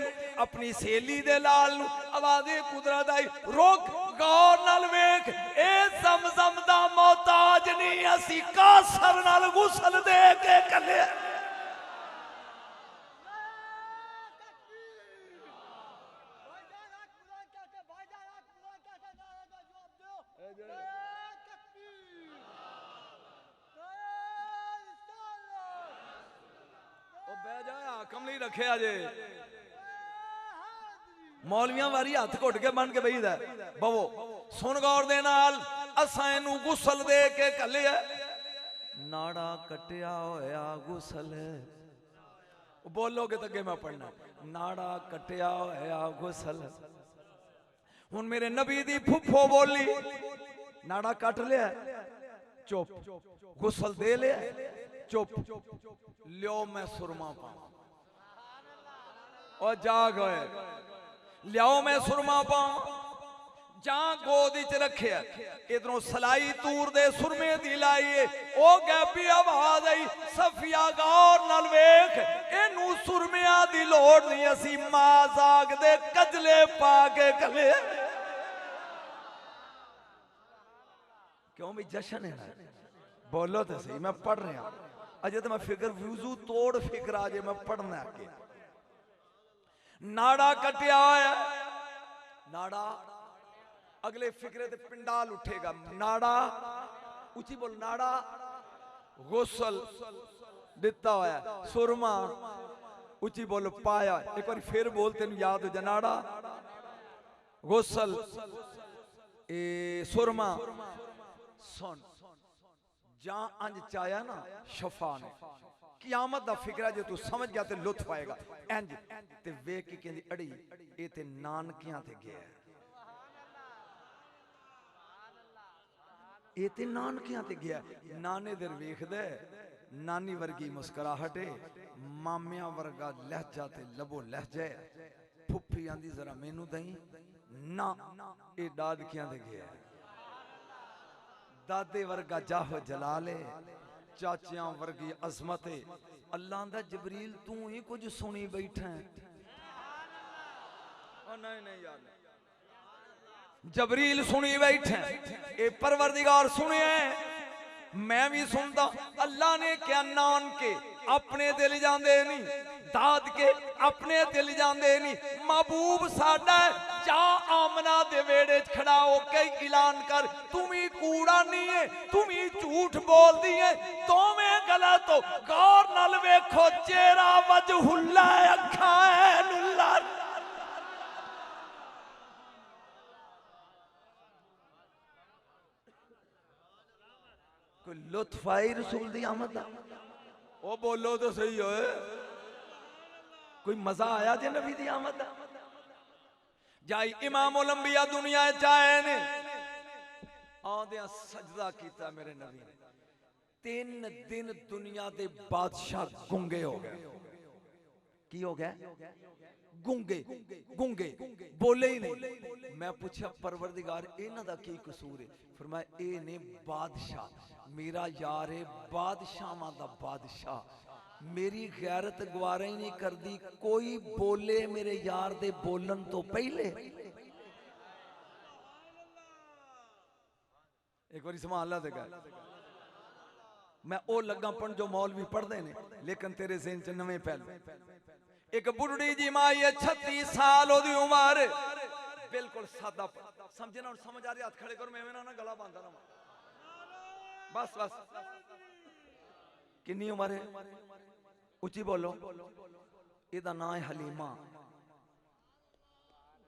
Speaker 2: अपनी सहेली दे लाल नु आवाज़े कुदरत आई रोक गौर नाल वेख ए जमजम दा मोहताज नहीं असी कासर नाल गुसल दे के कले कमली रखे अजे मौलवियां वारी हाथ घुट के बन के बही बवो सुन गौर दे नाल असां इनू गुसल दे के घल्लिया नाड़ा कटिया होया गुसल बोलोगे तो अगे मैं पढ़ना नाड़ा कटिया होया गुसल हुण मेरे नबी दी फुफो बोली नाड़ा कट लिया चुप गुसल दे लिया चुप लियो मैं सुरमा पाऊं और जाग होए लियाओ मैं सुरमा पाऊं जा गोद च रखे इधरों सलाई तूर दे सुरमे दी लाईए ओ गैबी आवाज आई सफिया गौर नाल वेख इनू सुरमिया दी लोड़ नहीं असी मां जाग दे कजले पा के कले क्यों भी जश्न है बोलो तो सही मैं पढ़ रहा अजय तो मैं फिक्र वजू तोड़ फिक्र आजे मैं पढ़ना आगे नाड़ा कटिया है नाड़ा अगले फिक्रे ते पिंडाल उठेगा नाड़ा उची बोल नाड़ा गुसल दिता होया सुरमा उची बोल पाया एक बार फिर बोल तेन याद हो जा नाड़ा गुसल ए सुरमा सुन जा अंज चाया ना शफा ने कियामत दा फिक्रा जे तू समझ गया ते लुत्फ आएगा इंज ते वेख के कहंदी अड़ी ए ते नानकियां ते गया ए ते नानकियां ते गया नाने दर वेखदा नानी वर्गी मुस्कुराहट मामिया वर्गा लहजा ते लबो लहजा फुफी आंदी जरा मैनू दई ना ए दादकियां ते गया दादे वर्गा जाहो जलाले चाचियां वर्गी अजमत अल्लाह दा जबरील तू ही कुछ सुनी बैठा है नहीं नहीं यार जबरील सुनी बैठे ए परवरदिगार सुने मैं भी सुनता अल्लाह ने क्या नान के अपने दिल जांदे नहीं दाद के अपने दिल जांदे नहीं महबूब साडा जा आमना दे वेड़े खड़ा होके ऐलान कर तुम्ही कूड़ा नहीं है तुम्ही झूठ बोल दी है तुम्हें गलत हो गौर नाल वेखो चेहरा वजहुल्ला अखा है नुल्ला कोई लुत्फ आई रसूल दी आमद दा ओ बोलो तो सही होए कोई मजा आया जे नबी दी आमद दा जाई इमामुल अंबिया दुनिया चाहे ने आंदे सजदा कीता मेरे नबी ने 3 दिन दुनिया दे बादशाह गुंगे हो गए की हो गया गुंगे गुंगे बोले ही नहीं मैं पूछा परवरदिगार इन्हां दा की कसूर है फरमाया ए ने बादशाह मेरा यार है बादशाहां दा बादशाह मेरी गैरत गवारा ही नहीं करती कोई बोले मेरे यार दे बोलन तो पहले एक बार संभाल ला मैं ओ लगा पढ़ जो मौलवी पढ़ते ने, लेकिन तेरे ज़हन च नवे पहलू। एक बुढ़ी जी माई है 36 साल ओदी उम्र, बिल्कुल सादा समझे ना, समझ आ रही? हाथ खड़े करो, मैं ना गला बांधा ना, बस बस। किन्नी उम्र है? उची बोलो। इहदा नाम है हलीमा।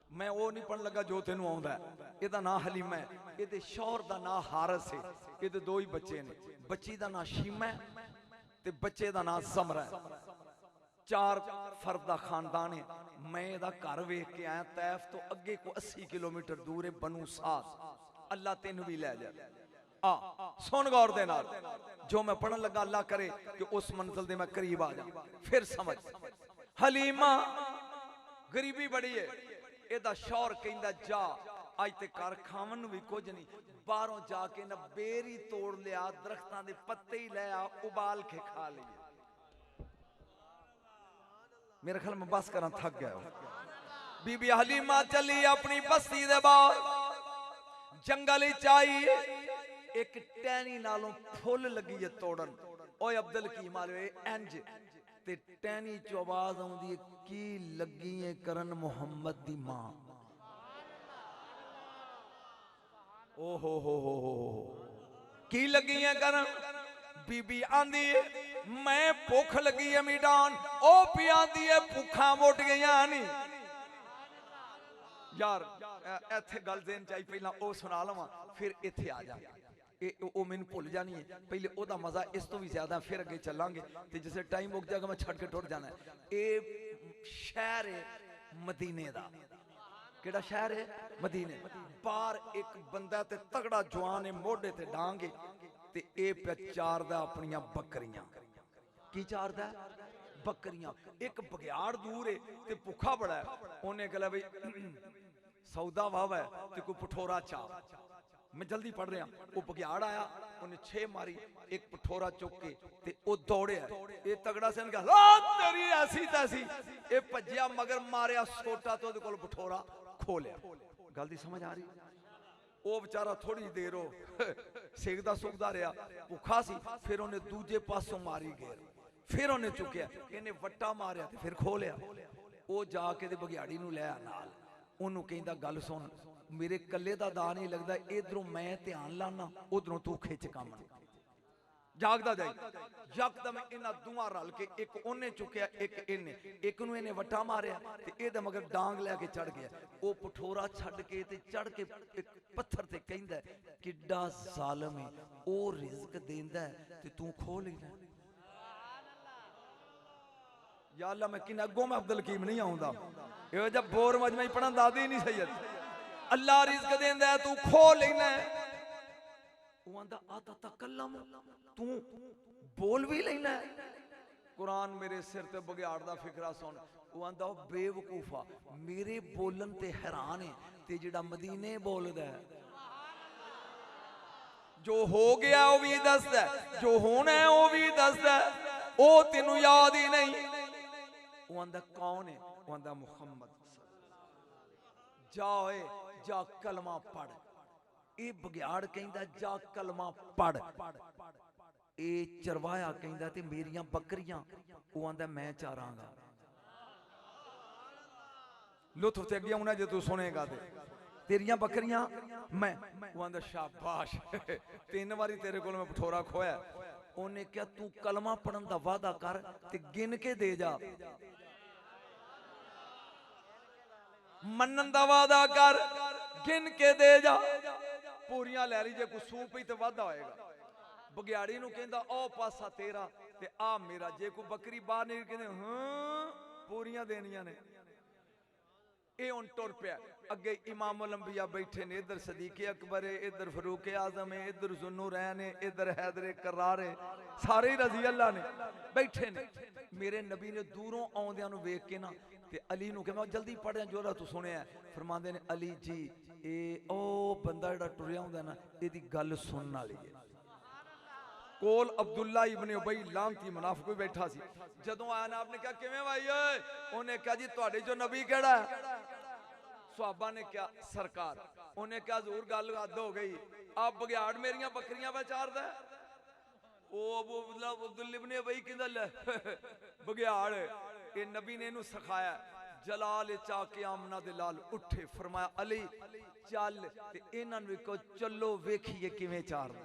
Speaker 2: मैं वो नहीं पढ़न लगा जो तेनू आउंदा है। इहदा नाम हलीमा है। इहदे शौहर दा नाम हारिस है। इहदे दो ही बच्चे ने, बच्ची दा नाम शीमा है ते बच्चे दा नाम ज़मरा है। 4 फर्द दा खानदान है। मैं इहदा घर वेख के आया, तैफ तो अगे को 80 किलोमीटर दूर है, बनू सास। अल्लाह तेनू भी ले जाए। सुन गौर दे नाल, जो मैं पढ़न लगा अल्लाह करे कि उस मंजिल दे मैं करीब आ जा। फिर समझ, हलीमा गरीबी बड़ी है। एदा शौहर कहंदा जा अज ते घर खावन भी कुछ नहीं, बाहरों जाके ना बेरी तोड़ लिया, दरख्तां दे पत्ते ही ले आ, उबाल के खा लिए। मेरे ख्याल में बस करा, थक गया। बीबी हलीमा चली अपनी बस्ती दे बाहर, जंगल चाई एक टहनी नालों फुल लगी है तोड़न। ओए अब्दुल की मारे इंज ते टहनी चो आवाज आउंदी है, की लगी है करन मुहम्मद दी मां। ओ हो की लगी है करन? बीबी आंदी है मैं भुख लगी है मीडान। ओ पी आंदी है भुखा मुट गईयां नहीं। यार इत्थे गल देन चाहिए, पहला ओ सुना लवां फिर इत्थे आ जा। ਉਹ ਮੈਨੂੰ ਭੁੱਲ ਜਾਣੀ ਹੈ, ਪਹਿਲੇ ਉਹਦਾ ਮਜ਼ਾ ਇਸ ਤੋਂ ਵੀ ਜ਼ਿਆਦਾ ਫਿਰ ਅੱਗੇ ਚੱਲਾਂਗੇ ਤੇ ਜਿਸੇ ਟਾਈਮ ਮੁੱਕ ਜਾਏਗਾ ਮੈਂ ਛੱਡ ਕੇ ਟੁੱਟ ਜਾਣਾ। ਇਹ ਸ਼ਹਿਰ ਹੈ ਮਦੀਨੇ ਦਾ। ਕਿਹੜਾ ਸ਼ਹਿਰ ਹੈ? ਮਦੀਨੇ। ਬਾਹਰ ਇੱਕ ਬੰਦਾ ਤੇ ਤਗੜਾ ਜਵਾਨ ਹੈ, ਮੋਢੇ ਤੇ ਡਾਂਗ ਹੈ ਤੇ ਇਹ ਪਿਆ ਚਾਰਦਾ ਆਪਣੀਆਂ ਬੱਕਰੀਆਂ। ਕੀ ਚਾਰਦਾ? ਬੱਕਰੀਆਂ। ਇੱਕ ਬਗਿਆੜ ਦੂਰ ਹੈ ਤੇ ਭੁੱਖਾ ਬੜਾ ਹੈ। ਉਹਨੇ ਕਹਾ ਬਈ ਸੌਦਾ ਵਾਵਾ ਹੈ ਤੇ ਕੋਈ ਪਠੋਰਾ ਚਾ। मैं जल्दी पढ़ रहा। वो बघियाड़ आया, उन्हें 6 मारी, एक पठोरा चुक के ते वो दौड़े। ये तगड़ा से तेरी ऐसी तैसी, ये भज्जिया मगर मारिया सोटा तो कोल पठोरा खो लिया। गल दी समझ आ रही? वो बेचारा थोड़ी देर हो सेकदा सुकदा रहा, भुखा सी। फिर उन्हें दूजे पासों मारी घेर, फिर उन्हें चुकया, इन्हें वट्टा मारिया ते फिर खो लिया। वो जाके ते बघियाड़ी नूं लै नाल, ओनू कहंदा गल सुन, मेरे कल्ले दा दा नहीं लगता, इधरों मैं ध्यान लाना, उधरों तू खिच काम। जागदा जाई यकदम इन्हां दूआं रल के एक ओने चुकया, एक इन्ने, एक नूं इन्ने वट्टा मारिया ते इहदे मगर डांग लैके चढ़ गया। वो पठोरा छड्ड के ते चढ़ के एक पत्थर ते कहंदा किड्डा जालिम है, ओ रिज़्क देंदा ते तू खो लैंदा। या अल्लाह मैं किन्ना अगों मैं अब्दुल हकीम नहीं आउंदा, इहो जिहा बोर मजमा ही पढ़न दादी नहीं सैयद। अल्लाह रिज़्क देंदा है, तू खो लेना है। वो आंदा आता तकल्लम, तू बोल भी लेना है। कुरान मेरे सिर ते बघियाड़ दा फिकरा सुन। वो आंदा बेवकूफा, मेरे बोलन ते हैरान है ते जेड़ा मदीने बोलदा है। जो हो गया वो भी दसदा, जो होना है वो भी दसदा, वो तेनू याद ही नहीं। वो आंदा कौन है? वो आंदा मुहम्मद। जाओ जा कलमा पढ़। ये बघियाड़ कहंदा जा कलमा पढ़। ये चरवाया कहंदा ते मेरियां बकरियां। वो आंदा मैं चारांगा। लुत्फ ते अगे आउणा जे तू सुनेगा ते तेरियां बकरियां मैं। वो आंदा शाबाश 3 बारी तेरे कोल मैं पठोरा खोया। उन्हें क्या तू कलमा पढ़न दा वादा कर ते गिन के दे जा, मनन दा वादा कर गिन के दे जा। पूरियां लै ली, जे कोई सूप ही तो वादा होएगा। बघियाड़ी नूं कहंदा ओ पासा तेरा ते आ मेरा। जे कोई बकरी बाहर नहीं कहंदे हां पूरियां देनियां ने। ये हुण टुर पिया। अगे इमामुल अंबिया बैठे ने, इधर सदीके अकबर है, इधर फरूक आजम है, इधर ज़ुन्नुरैन है, इधर हैदर करार है, सारे ही रजी अल्लाह ने बैठे ने। मेरे नबी ने दूरों आउंदियां नूं वेख के ना ते अली नूं कहा मैं जल्दी पढ़िया जोरा तू सुनिया। फरमांदे ने अली जी ए ओ बंदा जिहड़ा टुरिया हुंदा ना, इहदी गल सुनन वाली है। कोल अब्दुल्ला इब्ने उबई लानती मुनाफिक भी बैठा सी। जदों आया ना आपने कहा किवें भाई ओए? उन्हें कहा जी तुहाडे जो नबी केड़ा है? सहाबा ने क्या सरकार। उन्हें कहा हजूर गल हद हो गई, आप बघियाड़ मेरियां बकरियां पे चारदा है। अबू अब्दुल्ला इब्न अबई कहंदा ले बघियाड़ ये नबी ने इनू सिखाया जलाल चाके आमना दे लाल उठे फरमाया अली चल ते इन्हां नू को चलो वेखिए किवें चारदा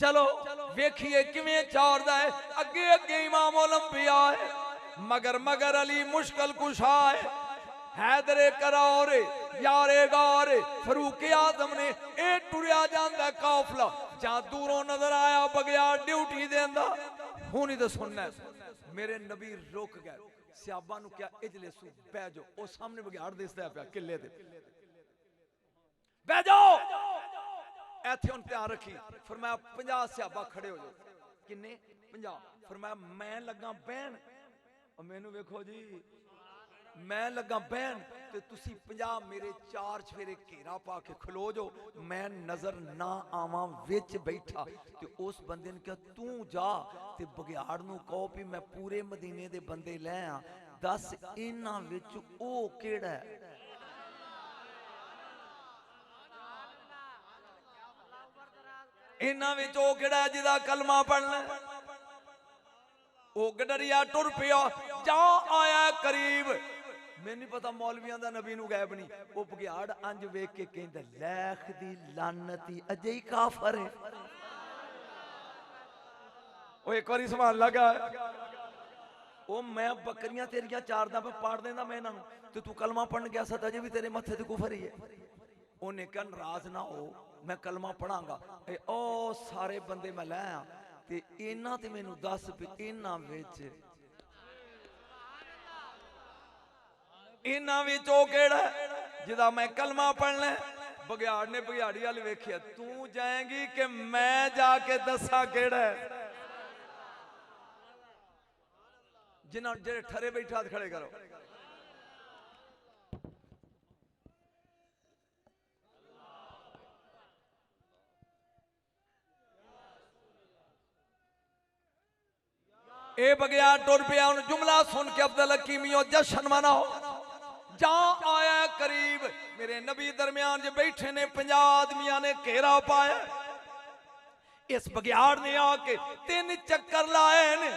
Speaker 2: चलो वेखिए किवें चारदा है अगे अगे इमाम ओलंपिया है मगर मगर अली मुश्किल कुशा है हैदरे करार यारे गार फरूक आजम ने ए टुरिया जांदा काफला जा दूरों नजर आया बघियाड़ ड्यूटी देंदा हुनी तो सुनना मेरे नबी रुक गए सहाबा नु क्या इजले सु बह जाओ ओ सामने बघियाड़ दिसदा पिया किले दे बह जाओ ऐथे हुन ध्यान रखी फरमाया 50 सहाबा खड़े हो जाओ किन्ने 50 फरमाया मैं लगा बहन और मैनू वेखो जी मैं लगा बहन ते तुसी 50 मेरे चार चफेरे घेरा पा के खलो जो मैं नजर ना आवां विच बैठा ते उस बंदे ने कहा तू जा ते बघियाड़ नू कहो भी मैं पूरे मदीने दे बंदे ले आ दस इन्हां विच ओ केड़ा है इन्हां विच ओ केड़ा है जिहदा कलमा पढ़ना ओ गडरिया टुर पिया जा आया करीब मैं नहीं पता मौलवियां दा नबी नू गैब नहीं वो बघियाड़ अंज वेख के कहंदा लैख दी लानती अजे ही काफर है ओ एक बारी सवाल लगा ओ मैं बकरियां तेरियां चारदा पे पाड़ देंदा मैं इन्हां नू ते तू कलमा पढ़न गया सा अजे भी तेरे मत्थे ते कुफर ही है ओने कहा नाराज ना हो मैं कलमा पढ़ांगा ओ सारे बंदे मैं लै आ ते इन्हां ते मैनू दस भी इन्हां विच इन्हां विच ओ केड़ा जिदा मैं कलमा पढ़ना बघियाड़ ने बघियाड़ी वाल वेखिया तू जाएगी कि मैं जाके दसा केड़ा जिन्हां जेड़े ठरे बैठे हाथ खड़े करो ए बघियाड़ टुर पिया जुमला सुन के अब्दुल हकीमियो जश्न मनाओ जा आया करीब मेरे नबी दरमियान जो बैठे ने 50 आदमियों ने घेरा पाया इस बघियाड़ ने आके 3 चक्कर लाए ने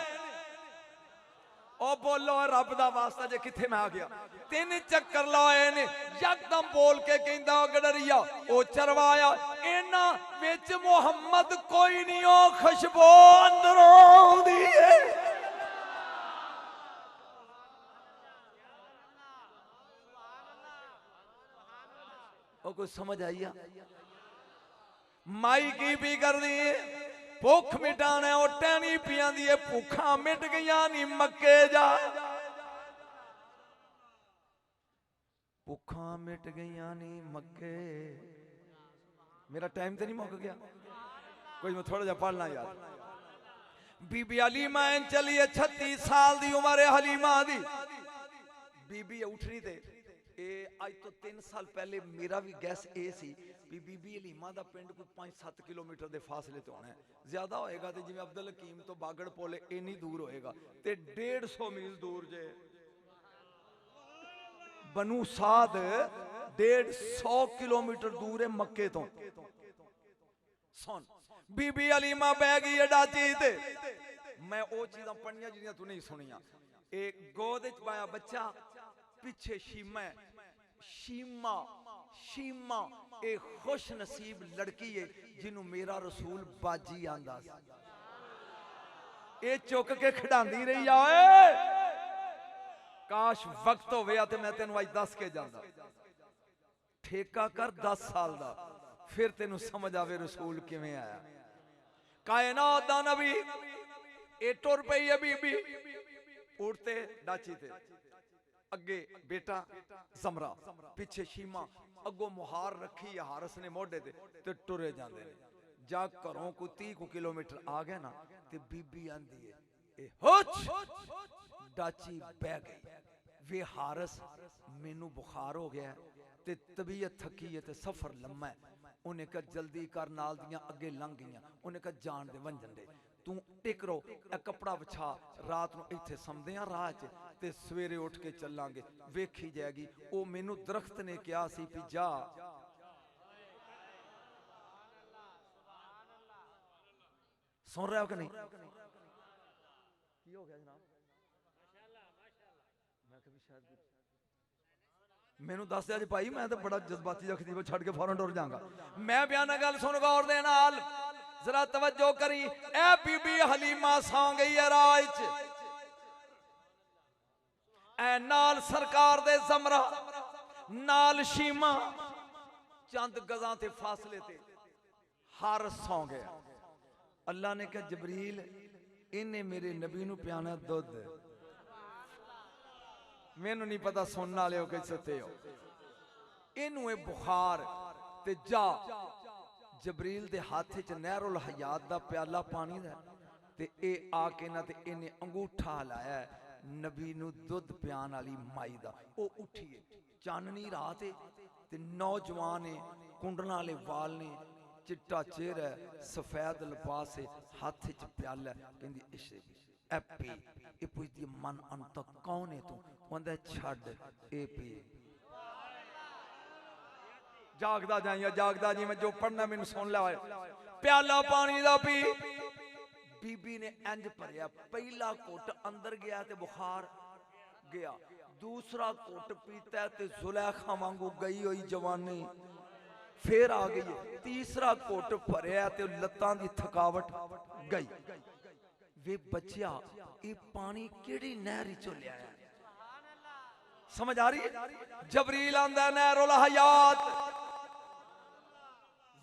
Speaker 2: ओ बोलो रब दा वास्ता जे किथे मैं आ गया 3 चक्कर लाए ने यकदम बोल के कहंदा गडरिया ओ चरवाया इन्हां विच मुहम्मद कोई नहीं ओ खुशबू अंदरों आउंदी है ओ कुछ समझ आइया माई की पी कर दी भुख मिटाने और टहनी पियांदी है भूखा मिट गईया नहीं मक्के जा भूखा मिट गईया नहीं मक्के मेरा टाइम तो नहीं मुक गया कोई मैं थोड़ा जा पढ़ना यार बीबी हलीमा चली है 36 साल दी उम्र है हलीमा दी बीबी उठनी थे आज तो 3 साल पहले मेरा भी गैस ए सी भी बीबी हलीमा दा पिंड कोई 5-7 किलोमीटर दे फासले तो होना है ज्यादा होएगा तो जिवें अब्दुल हकीम तो बागड़ पोले इन्नी दूर होएगा ते 150 मील दूर जे बनू साद 150 किलोमीटर दूर है मक्के तो सुन बीबी हलीमा बह गई है डाची ते मैं ओ चीज़ां पढ़ियां जिहड़ियां तू नहीं सुनियां एक गोद च पाया बच्चा पीछे शीमा शीमा शीमा एक खुश नसीब लड़की है जिन्हों मेरा रसूल बाजी आंदा ए चुक के खिडांदी रही आए काश वक्त हो गया तो मैं तेन अज दस के जांदा ठेका कर 10 साल दा फिर तेनू समझ आवे रसूल किवें आया कायनात दा नबी ए टुर पई है बीबी उड़ते डाची ते अगे बेटा जमरा पीछे शीमा अगो मुहार रखी है हारस ने मोढे ते टुरे जांदे ने जा घरों को 30 किलोमीटर आ गए ना ते बीबी आंदी है ए होच डाची बह गई वे हारस मैनू बुखार हो गया ते तबीयत थकी है ते सफर लम्मा है उन्हें कहा जल्दी कर नाल दियां अगे लंघ गईयां उन्हें कहा जान दे वंजन दे तू टिक रो ए कपड़ा बिछा रात नूं इत्थे समदे आ राह च ते सवेरे उठ के चलांगे वेखी जाएगी ओ मैनू दरख्त ने कहा सी भी जा सुन रहे हो कि नहीं? की हो गया जनाब? मैं कभी शायद मैनू दस अज भाई, मैं तो बड़ा जज्बाती रखती वो छड़ के फौरन टुर जाऊंगा। मैं बयाना गल सुन गौर दे नाल, जरा तवज्जो करी। ए बीबी हलीमा सौ गई है राज च, ए नाल सरकार दे जमरा, नाल शीमा, चंद गजां ते फासले ते हर सौ गया। अल्लाह ने कहा जबरील इन्हें मेरे नबी नू पियाना दुध। मैनू नहीं पता सुनने वाले हो कि सत्ते हो। इनू ए बुखार ते जा जबरील दे हाथ च नहरुल हयात दा प्याला पानी दा ते ए आके ना ते इन्हें अंगूठा हलाया नबी नू दुध पियान वाली माई दा। ओ उठिए चाननी रात है ते नौजवान है, कुंडलां वाले वाल ने, चिट्टा चेहरा है, सफेद लिबास है, हाथ च प्याला कहंदी इशे एपी। ए पुछदी मन अंत कौन है तू? कहंदा छड़ ए पी। जागदा जाइया जागदा जी, मैं जो पढ़ना मैनू सुन ला। प्याला पानी दा पी। बीबी ने इंज भरिया, पहला घुट अंदर गया ते बुखार गया, दूसरा घुट पीता ते जुलेखा वांगू गई हुई जवानी फिर आ गई, तीसरा घुट भरिया ते लत्तां दी थकावट गई। वे बच्चिया ये पानी केड़ी नहर चो लिया? समझ आ रही है? जबरील आंदा नहरुल हयात।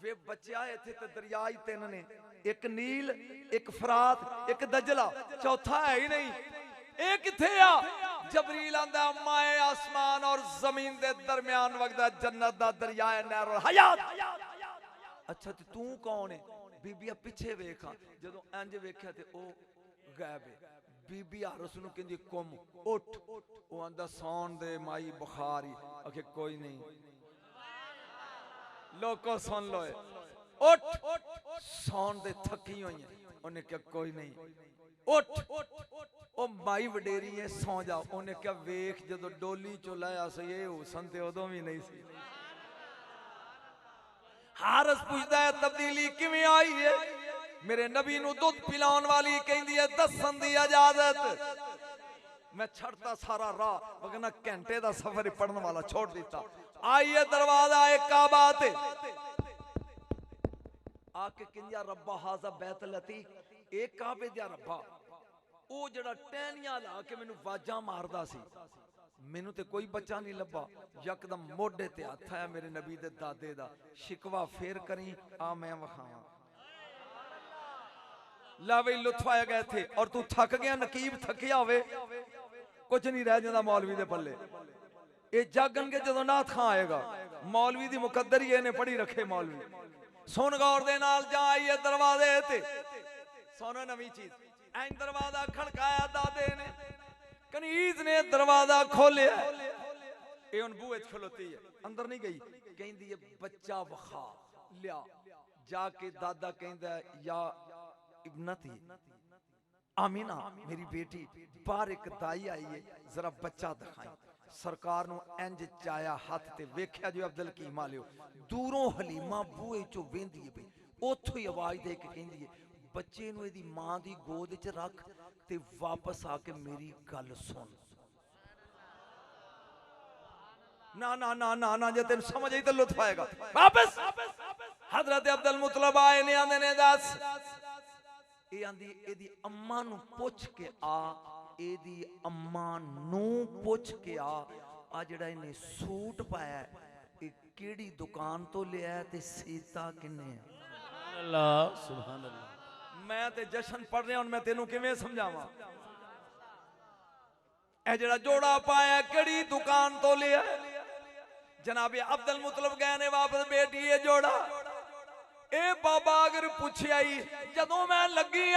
Speaker 2: वे बच्चिया इत्थे ते दरिया ही तीन ने, एक नील, एक फरात, एक दजला, चौथा है ही नहीं। ए किथे आ? जबरील आंदा माए आसमान और जमीन दे दरमियान वगदा जन्नत दा दरिया है नहरुल हयात। अच्छा ते तू कौन है? बीबिया पिछे वेखा, जदों इंज वेख्या ते ओ गायब है। बीबी हारस नूं कहंदी कुम उठ, ओ आंदा सौन दे माई बुखार ही। आखे कोई नहीं, लोको सुन लो उठ, सौन दे थकी हुई है। उन्हें क्या कोई नहीं उठ, ओ माई वडेरी है सौ जाओ। उन्हें क्या वेख जदों डोली चो लाया सी ये हुसन ते उदों भी नहीं सी। हारस पूछदा है तब्दीली किवें आई है? मेरे नबी नू दुध पिलाउण वाली कहंदी है दसन दी इजाजत। मैं छड़ता सारा राह, वरना घंटे दा सफर पढ़ने वाला छोड़ दिता। आइए दरवाजा एक काबा ते आके कहंदिया रब्बा हाजा बैत लतीक, एक काबे दा रब्बा। ओ जड़ा टहनियां ला के मैनू वाजां मारदा सी, मैनू ते कोई बच्चा नहीं लब्बा। यकदम मोढे ते हथ आया मेरे नबी दे दादे दा। शिकवा फेर करी आ मैं वखावां। ला बई लुत्फ आया गए थे और तू थक गया, नकीब थकिया होवे कुछ नहीं रह जाता मौलवी दे पल्ले। ये जागन के जदों नाथ खां आएगा, मौलवी दी मुकद्दर ही इन्हें पढ़ी रखे मौलवी। सुन गौर दे नाल जा आइए दरवाजे ते सोना नवी चीज। ऐं दरवाजा खड़काया दादे ने, कनीज ने दरवाजा खोलिया। ये हुण बूहे च खलोती है, अंदर नहीं गई। कहंदी है बच्चा वखा लिया। जाके दादा कहंदा या इब्नती आमीना मेरी बेटी, बाहर एक दाई आई है, जरा बच्चा दिखाई। सरकार नू इंज चाया हाथ ते वेख्या जो अब्दुल कीमा लियो। दूरों हलीमा बूहे चो वेंदी है पई, ओथों ही आवाज दे के कहंदी है बच्चे नू इहदी मां दी गोद च रख ते वापस आके मेरी गल सुन। ना ना ना ना ना, जे तेन समझ आई तो लुत्फ आएगा। वापस हजरत अब्दुल मुतलब आए ने, आंदे ने दस ए आंदी एदी अम्मा नू पुछ के आ, एदी अम्मा नू पुछ के आ जड़ा इन्हें सूट पाया ए केड़ी दुकान तो लिया ते सीता किन्ने?
Speaker 3: अल्लाह सुभान अल्लाह।
Speaker 2: मैं ते जश्न पढ़ रहा हूं, मैं तेनू किवें समझावां? ए जड़ा जोड़ा पाया केड़ी दुकान तो लिया? जनाबे अब्दुल मुतलब गए ने वापस, बेटी ये जोड़ा ए बाबा अगर पूछे आई जदों मैं लगी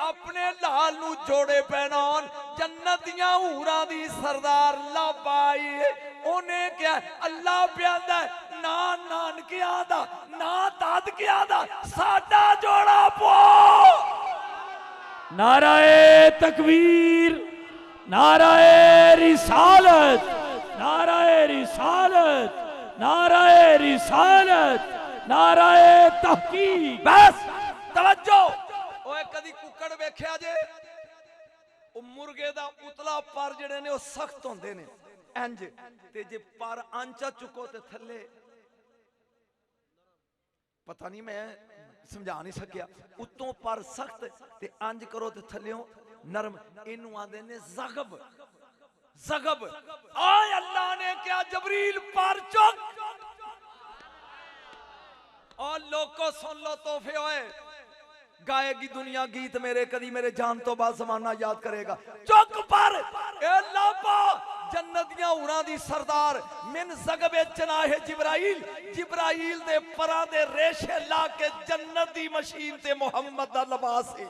Speaker 2: अपने लाल नू जोड़े पहनाउण, जन्नत दियां हूरां दी सरदार लाबाई ओने क्या अल्लाह प्यादा ना नानकियां दा ना दादकियां दा साडा जोड़ा पो।
Speaker 3: नाराए तकबीर, नाराए रिसालत, नाराए रिसालत, नाराए रिसालत, नाराए तहकीक।
Speaker 2: बस तवज्जो। ओए कदी कदी कुकड़ वेख्या जे ਉਹ ਮੁਰਗੇ ਦਾ ਉਤਲਾ ਪਰ ਜਿਹੜੇ ਨੇ ਉਹ ਸਖਤ ਹੁੰਦੇ ਨੇ ਇੰਜ ਤੇ ਜੇ ਪਰ ਆਂਚਾ ਚੁੱਕੋ ਤੇ ਥੱਲੇ ਪਤਾ ਨਹੀਂ ਮੈਂ ਸਮਝਾ ਨਹੀਂ ਸਕਿਆ ਉਤੋਂ ਪਰ ਸਖਤ ਤੇ ਇੰਜ ਕਰੋ ਤੇ ਥੱਲਿਓਂ ਨਰਮ ਇਹਨੂੰ ਆਂਦੇ ਨੇ ਜ਼ਗਬ ਜ਼ਗਬ ਆਏ ਅੱਲਾ ਨੇ ਕਿਹਾ जबरील पर चुक और लोगों सुन लो तोहफे होए गाएगी दुनिया गीत मेरे कदी मेरे जान तो बाद जमाना याद करेगा चुक पर ए लापा जन्नतियां उरा दी सरदार मिन ज़गबे जनाहे जिब्राइल जिब्राइल दे परा दे रेशे ला के जन्नत दी मशीन ते मोहम्मद दा लिबास है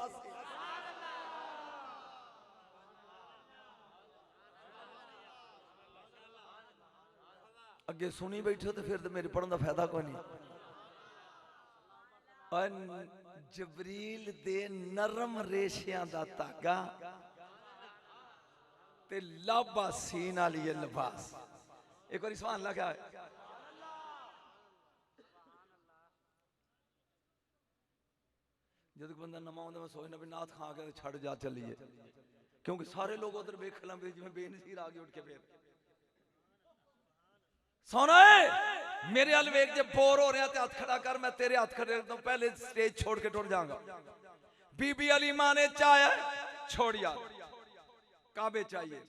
Speaker 2: अगे सुनी बैठो तो फिर तो मेरे पढ़ने का फायदा कोई नहीं जबरील दे नरम रेशियां दा धागा ते लाबा सीन वाली लिबास एक बार सुभान अल्लाह क्या जब बंदा नमा आंदा मैं सोचना भी नाथ खा के छड़ जा चलिए क्योंकि सारे लोग उधर वेख लेंगे जिवें बेनसीर आ गए उठ के फिर सोना है मेरे अल वेख जे बोर हो रहा ते हाथ खड़ा कर मैं तेरे हाथ खड़े तो पहले स्टेज छोड़ के टुर जाऊंगा बीबी अली मां ने चाया छोड़ यार काबे चाहिए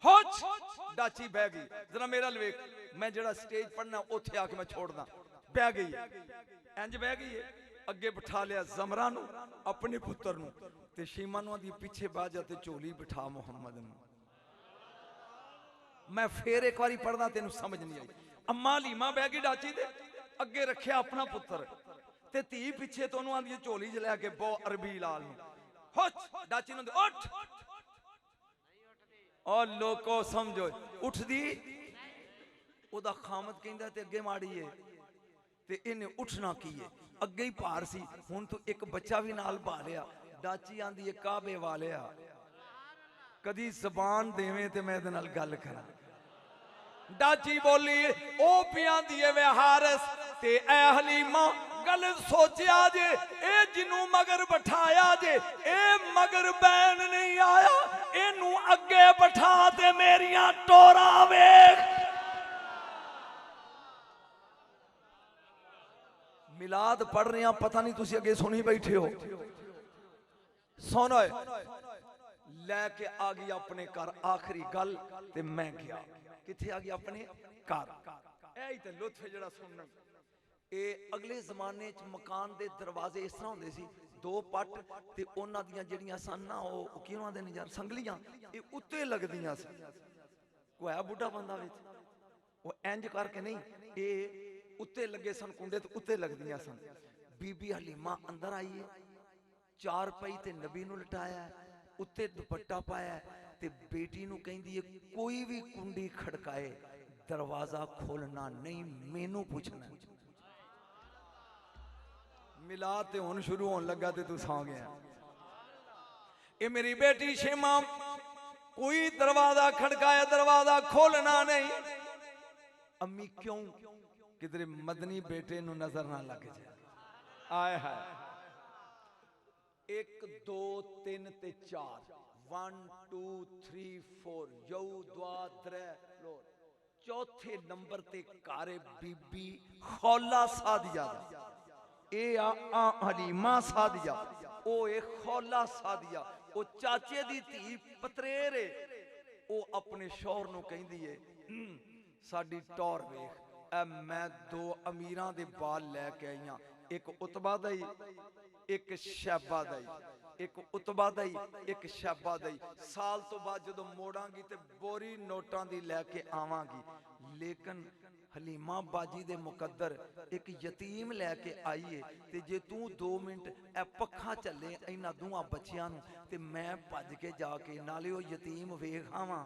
Speaker 2: होच डाची बह गई जरा मेरा अल वेख मैं जड़ा स्टेज पढ़ना उथे आके मैं छोड़दा बह गई इंज बह गई है अगे बिठा लिया जमरा नु अपने पुत्र नु ते शीमा नु दी पीछे बाजा ते झोली बिठा मोहम्मद नु मैं फिर एक बारी पढ़ना तेन समझ नहीं आई अम्मा लीमा बह गई डाची दे अगे रखिया अपना पुत्र ते धी पिछे तो आंदी झोली च लैके बो अरबी लाल डाची नु उठ और लोको समझो उठदी ओदा खामद कहंदा ते अगे माड़ी है ते इन्हें उठना की है अगे ही भार सी हुण तू एक बच्चा भी नाल पा लिया डाची आंदी है काबे वालिया कदी जबान देवे ते मैं इहदे नाल गल करा डाची बोली ओ पियां दिए वे हारिस ते ऐ हलीमा गल सोचिया जे ए जिन्नू मगर बिठाया जे ए मगर बैन नहीं आया इनू अगे बिठा ते मेरियां टोरा वेख मिलाद पढ़ रहे हैं पता नहीं तुसी अगे सुनी बैठे हो सुनो लैके आ गई अपने घर आखिरी गल ते मैं गया किथे आ गया अपने घर ऐ ते लुत्फ जड़ा सुनना ए अगले जमाने च मकान दे दरवाजे इस तरह होंदे सी दो पट ते ओनां दियां जड़ियां सन ना ओ की होंदे ने यार संगलियां ए उत्ते लगदियां सी कोई है बुढ़ा बंदा विच ओ इंज करके नहीं ए उत्ते लगे सन कुंडे ते उत्ते लगदियां सन बीबी हलीमा अंदर आई है चार पई ते नबी नू लटाया उत्ते दुपट्टा पाया ते बेटी नू कहंदी है कोई भी कुंडी खड़काए दरवाजा खोलना नहीं मैनू पूछना मिला ते हुण शुरू होने लगा ते तू सौ गया ये मेरी बेटी शेमा कोई दरवाजा खड़काया दरवाजा खोलना नहीं अम्मी क्यों किधरे मदनी बेटे नू नजर ना लग जाए आए हाय 1 2 3 ते 4 1 2 3 4 यौ द्वा त्रै लो चौथे नंबर ते कारे बीबी खौला सादिया ए आ हलीमा सादिया ओ ए खौला सादिया ओ चाचे दी धी पतरेर है ओ अपने शौहर नू कहंदी है साडी टौर वेख ए मैं दो अमीरां दे बाल लैके आई हां एक उतबा दा एक शैबा दा एक उतबा दा एक शैबा दा साल तो बाद जदों मोड़ांगी ते बोरी नोटां दी लैके आवांगी लेकिन हलीमा बाजी दे मुकद्दर एक यतीम लैके आई है ते जे तू 2 मिनट ए पक्खा चले इन्हां दोवां बच्चियां नूं ते मैं भज के जाके नाले ओ यतीम वेख आवां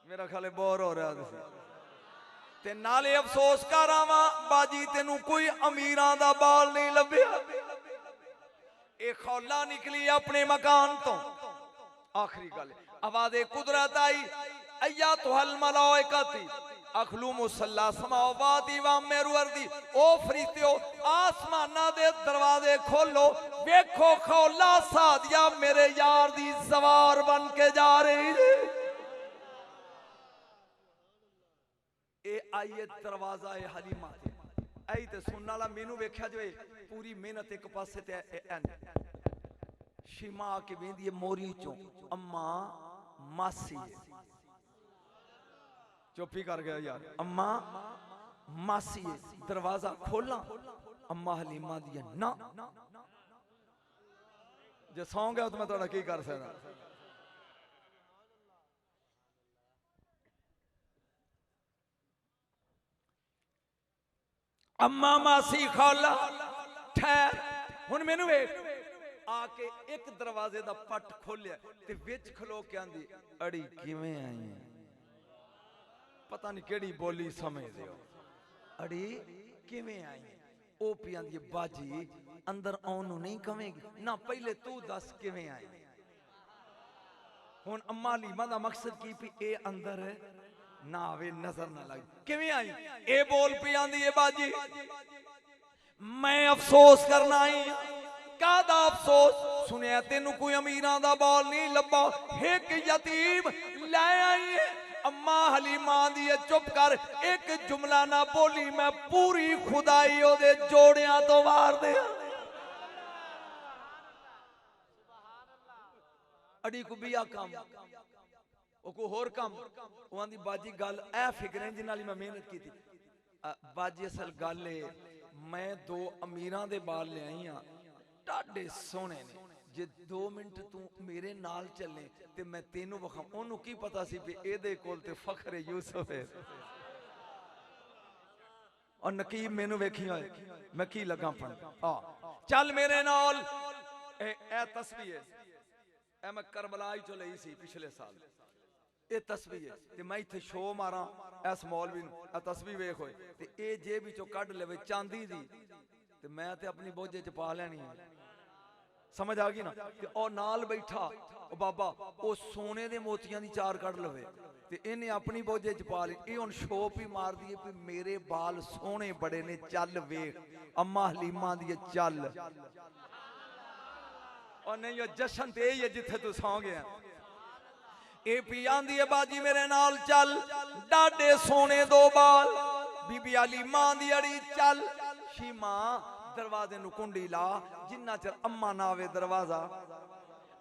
Speaker 2: मेरा ख्याल बोर हो रहा तुसी ते नाले अफसोस कर आवा बाजी तेनू कोई अमीरां दा बाल नहीं लभ्या ए खौला निकली अपने मकान तो आखिरी गल आवाज़े कुदरत आई अय्या तुहल मलाइकती अखलू मुसल्ला समाओ वादी वा मेरू अर्दी ओ फरिश्तियो आसमाना दे दरवाजे खोलो वेखो खौला सादिया मेरे यार दी सवार बन के जा रही है। ए आइए दरवाजा ए हलीमा ऐ ते सुनने वाला मैनू वेख्या जो पूरी मेहनत एक पासे ते शिमा के वेंदी मोरी चो अम्मा मासी चुप्पी कर गया यार अम्मा मासी दरवाजा खोला अम्मा हलीमा दिया ना जे सौ गया तो मैं थोड़ा की कर सकता। अम्मा मासी खोला ठहर हुन मैनू वेख आके एक दरवाजे दा पट खोलिया ते विच खलो के आंदी अड़ी किवें आई है पता नहीं केड़ी बोली समझ दियो अड़ी किवें आई है ओ पी आंदी बाजी अंदर आउण नूं नहीं कवेंगी ना पहले तू दस किवें आई हुन अम्मा लीमा दा मकसद की पी ए अंदर ना आवे नजर ना लगे किवें आई ए बोल पी आंदी ए बाजी मैं अफसोस करना आई कादा अफसोस सुनिया तेनू कोई अमीरां दा बाल नहीं लब्बा एक यतीम ले आई है अम्मा हलीमा दी चुप कर एक जुमला ना बोली मैं पूरी खुदाई ओदे जोड़ियां तो वार दे अड़ी को बिया काम ओ को होर काम ओ आंदी बाजी गल ए फिक्रें जिन नाल मैं मेहनत की थी बाजी असल गल है मैं दो अमीरां दे बाल ले आई हां टाडे सोने ने जे 2 मिनट तू मेरे नाल चले ते मैं तेनू वखा ओनू की पता सी भी एदे कोल ते फखर यूसुफ है और नकीब मैनू वेखी होए मैं की लगा पन आ चल मेरे नाल ए तस्वीर ए मैं करबला चो लई सी पिछले साल ए तस्वीर ते मैं इथे शो मारा इस मौलवी नू आ तस्वीर वेख होए ते ए जेब चो कढ लवे चांदी दी ते मैं ते अपनी बोझे च पा लेनी है समझ आ गई ना कि ओ नाल बैठा ओ बाबा ओ सोने दे मोतियां दी चार कढ लवे ते इन्हें अपनी बोझे च पा ली ए हुन शोप ही मार दी है मेरे बाल सोने बड़े ने चल वेख अम्मा हलीमा दी चल और नहीं ओ जशन ते ही है जिथे तू सौ गया ए पी आंदी है बाजी मेरे नाल चल डाडे सोने दो बाल बीबी हलीमा दी अड़ी चल शीमा दरवाजे नु कुंडी ला जिन्ना चर अम्मा ना आवे दरवाजा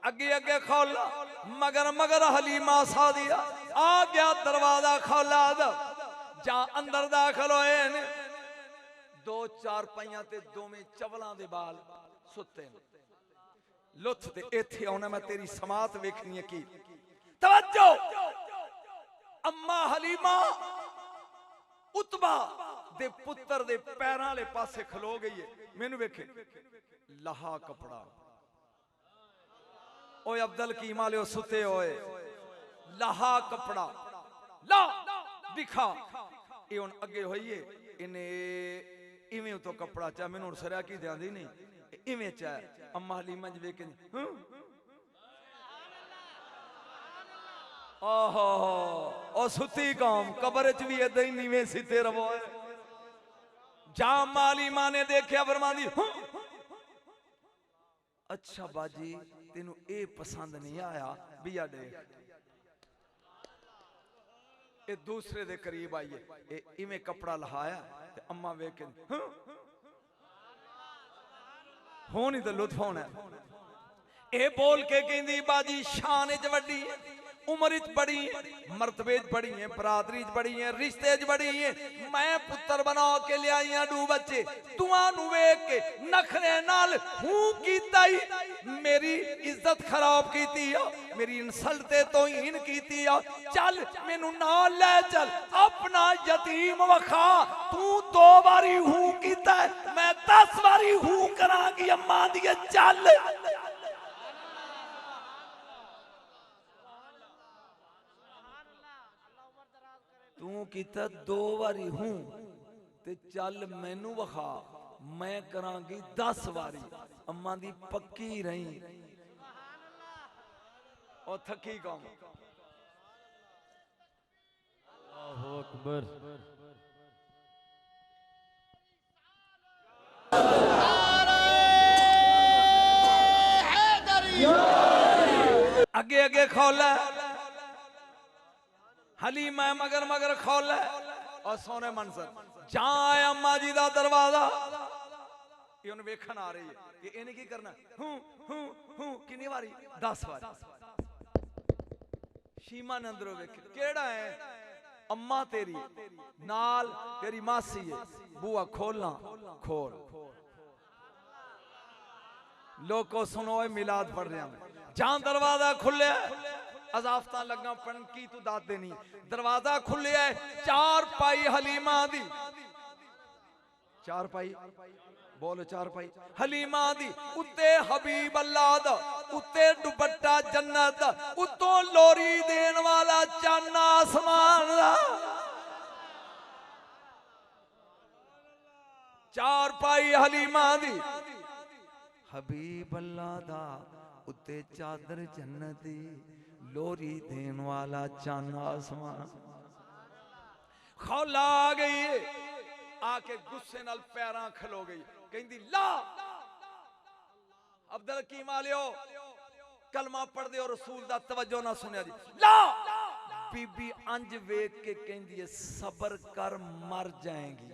Speaker 2: अगे अगे खोला मगर मगर हलीमा सादिया आ गया दरवाजा खोला जा अंदर दाखिल होए ने 2-4 पाइयां ते दोवें चवलां दे बाल सुते ने लुत्थ ते इथे आउणा मैं तेरी समात वेखनी है की तवज्जो अम्मा हलीमा उतबा दे पुत्र दे पैरां वाले पासे खलो गई है मैनू वेखे लहा कपड़ा ओए अब्दुल कीम वाले सुते होए लहा कपड़ा ला दिखा ये हुन अगे होइए इने इवें तो कपड़ा चा मैनू हुन सरिया की देंदी नहीं इवें चा अम्मा हलीमा जी वेखे ओहो ओ सुती कौम कब्र च भी इदां ही नीवें सीते रवो जाम माली मां ने देखा फरमांदी अच्छा बाजी तेनू ए पसंद नहीं आया बिया देख ए दूसरे दे करीब आइए ए इवें कपड़ा लहाया ते अम्मा वेख के होनी तो लुत्फ होना ए बोल के कहंदी बाजी शान च वड्डी उम्र बड़ी मरतबे बड़ी है बरादरी बड़ी है रिश्ते बड़ी है मैं पुत्र बना के ले आई हां 2 बच्चे तुहानू वेख के नखरे नाल हूं कीता ही मेरी इज्जत खराब कीती है मेरी इंसल्ट ते तौहीन कीती है चल मैनू नाल ले चल अपना यतीम वखा तू 2 बारी हूं कीता मैं 10 बारी हूं करांगी अम्मा दी चल तू कीता 2 बारी हूं ते चल मैनू वखा मैं करांगी 10 बारी अम्मा दी पक्की रही और थकी कौम
Speaker 3: अल्लाहु अकबर।
Speaker 2: अगे अगे खोल हलीमा मगर मगर खोल और सोने मंसर जहां अम्मा जी का दरवाजा ये उन्हें वेखन आ रही है कि इन्हें की करना हूं कितनी बारी 10 बार शीमा ने अंदरों वेखे केड़ा है अम्मा तेरी नाल तेरी मासी है बुआ खोलना खोल लोगों सुनो मिलाद पढ़ रहे हैं जहां दरवाजा खुले अजाफता लगा पन की तू दाद देनी दरवाजा खुले चार पाई हलीमा दी चार पाई बोलो चार पाई हलीमा दी उत्ते हबीब अल्लाह दा उत्ते दुपट्टा जन्नत उत्तों लोरी देन वाला चन्न आसमान दा चार पाई हलीमा दी हबीब अल्लाह दा उत्ते चादर जन्नती लोरी देन वाला चन्न आसमान खौला आ गई आके गुस्से नाल पैरां खलो गई कहंदी ला अब्दुल की मालियो कलमा पढ़ दे और रसूल दा तवज्जो ना सुनिया जी ला बीबी अंज वेख के कहंदी है सबर कर मर जाएंगी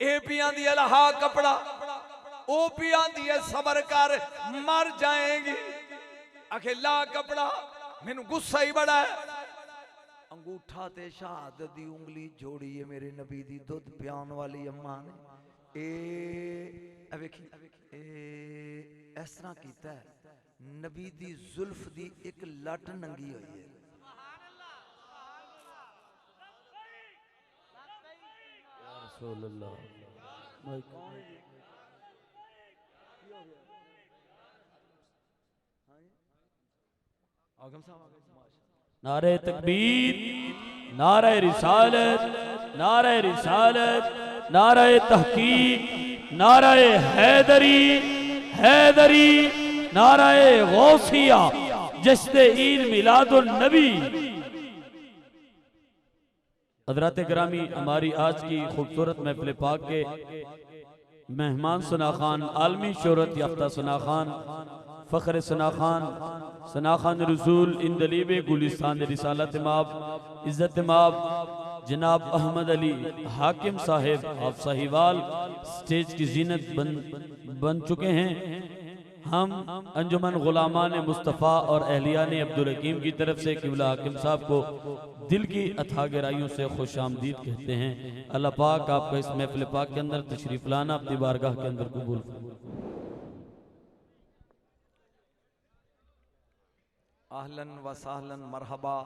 Speaker 2: ए पियां दी लहा कपड़ा ओ पियां दी सबर कर मर जाएंगी आखे ला कपड़ा मैनू गुस्सा ही बड़ा है अंगूठा ते शहादत दी उंगली जोड़ी है मेरे नबी दी दुध प्यान वाली अम्मा ने ए वेखी इस तरह कीता है नबी दी जुल्फ दी एक लट नंगी हुई है
Speaker 3: नारे तकबीर, नारे रिसालत, नारे रिसालत, नारे तहकीक, नारे हैदरी, हैदरी, नारे गौसिया, जश्न ईद मिलादुन नबी। हज़रात ग्रामी, हमारी आज की खूबसूरत महफिल पाक के मेहमान सना खान, आलमी शोहरत याफ्ता सना खान, फ़ख्र सना खान रसूल इंदलीब गुलिस्तान रिसालत माब इज़्ज़त माब जनाब अहमद अली हाकिम साहिब आप साहिवाल स्टेज की जीनत बन चुके हैं। हम अंजुमन गुलामान मुस्तफ़ा और अहलियान अब्दुल हकीम की तरफ से किबला हाकिम साहब को दिल की अथाह गहराइयों से खुश आमदीद कहते हैं। अल्लाह पाक आपको इस महफिल पाक के अंदर तशरीफ लाना अपनी बारगाह के अंदर कबूल फरमाए।
Speaker 2: आहलन व सहलन मरहबा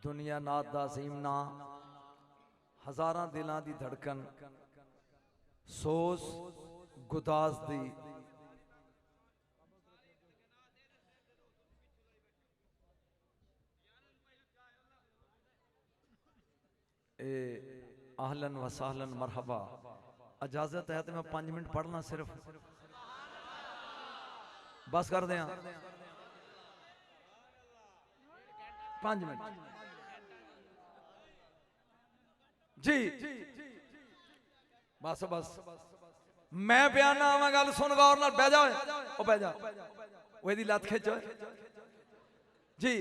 Speaker 2: दुनिया नात दा ज़ीमना हज़ारां दिलां दी धड़कन सोस गुदास दी आहलन व सहलन मरहबा। इजाजत है तो मैं 5 मिनट पढ़ना सिर्फ बस कर दें 5 मिनट जी बस बस मैं बयान आवा गल सुन गौर नाल बह जाओ बह जा ओदी लत खिंचो जी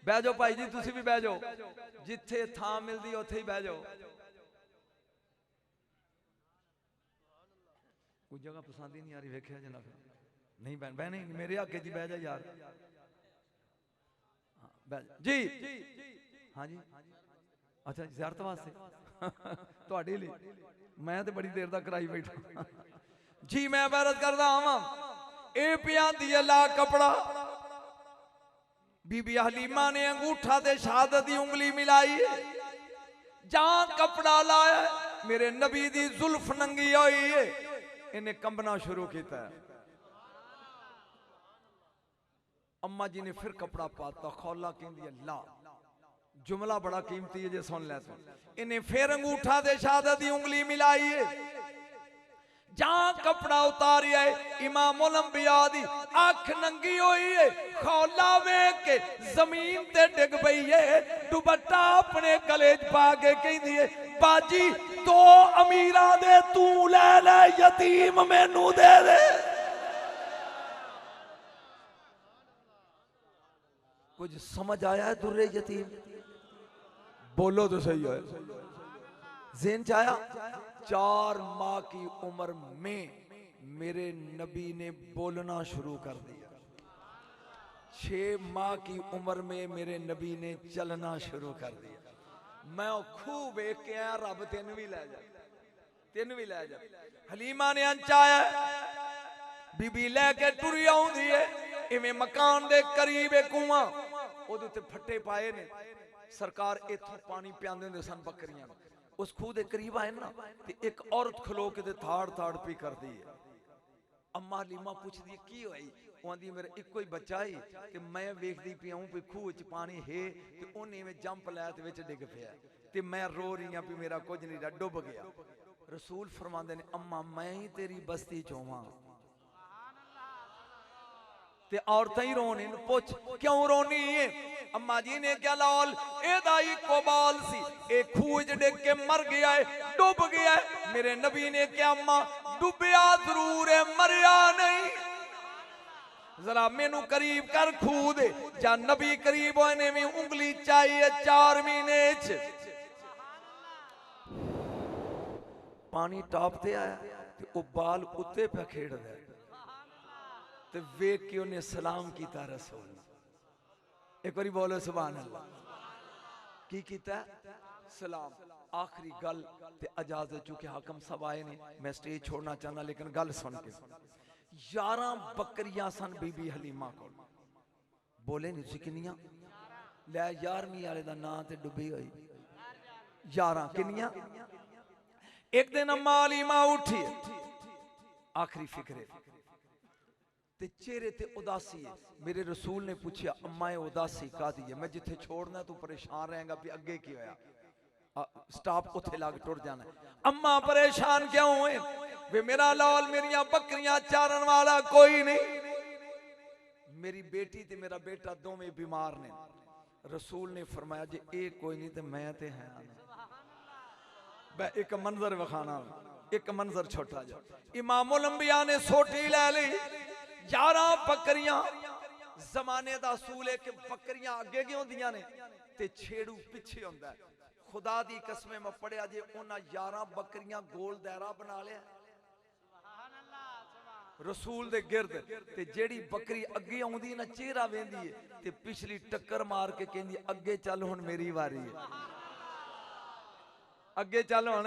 Speaker 2: बह जाओ भाई जी तुसी भी बह जाओ जिथे थां मिलदी उत्थे ही बह जाओ कोई जगह पसंद ही नहीं आ रही वेख्या जनाब नहीं बहन बहन नहीं मेरे आगे जी बह जा यार जी हाँ जी अच्छा ज़ियारत वास्ते ਤੁਹਾਡੇ ਲਈ मैं तो बड़ी देर तक कराई बैठा जी मैं बैरत करदा आवां ए पियांदी अल्लाह कपड़ा बीबी हलीमा ने अंगूठा ते शहादत दी उंगली मिलाई जहां कपड़ा लाया मेरे नबी दी जुल्फ नंगी होई है इन्हें कंबना शुरू किया। अम्मा जी ने फिर कपड़ा पाता खौला कहंदी अल्लाह जुमला बड़ा कीमती है जे सुन ले तो इन्हें फिर अंगूठा दे शहादत दी उंगली मिलाई है ਜਾਂ कपड़ा उतारिया इमामुल अंबिया दी अख नंगी हुई है खौला वेख के जमीन ते डिग पई है दुपट्टा अपने गले च पा के कहंदी है बाजी दो अमीरा दे तू ले ले यतीम मैनू दे दे। कुछ समझ आया है दुर्रे यतीम? बोलो तो सही है। ज़हन च आया? 4 माह की उम्र में मेरे नबी ने बोलना शुरू कर दिया। 6 माह की उम्र में मेरे नबी ने चलना शुरू कर दिया। मैं खूब वेख के आया रब तेन भी लै जा, तेन भी लै जा। हलीमा ने अंचाया बीबी लैके टुरी आउंदी है इवें मकान दे करीब एक कुआं ओदे ते फट्टे पाए ने सरकार इथों पानी पियादे हुंदे सन बकरियां नूं। उस खूह के करीब आए ना ते एक औरत खलो के ते थाड़ थाड़ पी करती है। अम्मा हलीमा पूछदी की होई? वो आंदी मेरा इको ही बच्चा ही ते मैं वेखदी पई हूं भी खूह च पानी है ते ओने में जंप लाया ते विच डिग पिया ते मैं रो रही हां भी मेरा कुछ नहीं रहा डुब गया। रसूल फरमांदे ने अम्मा मैं ही तेरी बस्ती च होवां ते औरतां ही रोन इन पुछ क्यों रोनी है? अम्मा जी ने क्या लाल एदा इको बाल सी ए खूह च डिग के मर गया है डुब गया है। मेरे नबी ने क्या अम्मा डुबया जरूर है मरिया नहीं। जरा मेनू करीब कर खूह दे जा नबी करीब होने में उंगली चाहिए 4 महीने च पानी टापते आया ते ओ बाल उत्ते पे खेड़दा ते वेख के उन्हें सलाम कीता रसूल। एक बारी बोलो सुभान अल्लाह। की कीता? सलाम। आखिरी गल ते इजाजत चूंकि हाकम साहब आए ने मैं स्टेज छोड़ना चाहना लेकिन गल सुन के 11 बकरियां सन बीबी हलीमा को। बोले नहीं तुसीं किन्नियां? लै 11वीं वाले दा नां ते डुबी हुई 11 किन्नियां? एक दिन अम्मा हलीमा उठी आखिरी फिक्रे ते चेहरे ते उदासी है। मेरे रसूल ने पूछा अम्मा उदासी कादी है? मैं जिथे छोड़ना तू परेशान रहेगा भी अगे की होया स्टॉप उथे लग टुर जाना। अम्मा परेशान क्यों हुए? वे मेरा लाल मेरिया बकरियां चारन वाला कोई नहीं। मेरी बेटी ते मेरा बेटा दोवें बीमार ने। रसूल ने फरमाया जे ए कोई नहीं ते मैं ते है। मैं एक मंजर विखाना एक मंजर छोटा जा। इमामुल अंबिया ने सोटी ले ली 11 बकरियां। जमाने दा असूल है कि बकरियां अगे क्यों होंदियां ने ते छेड़ू पिछे होंदा है। खुदा दी कसम मैं पढ़िया जे उन्हां 11 बकरियां गोल दायरा बना लिया रसूल दे गिरद ते जेड़ी बकरी अगे आउंदी ना चेहरा वेंदी है ते पिछली टक्कर मार के कहंदी अगे चल हुण मेरी वारी है अगे चल हुण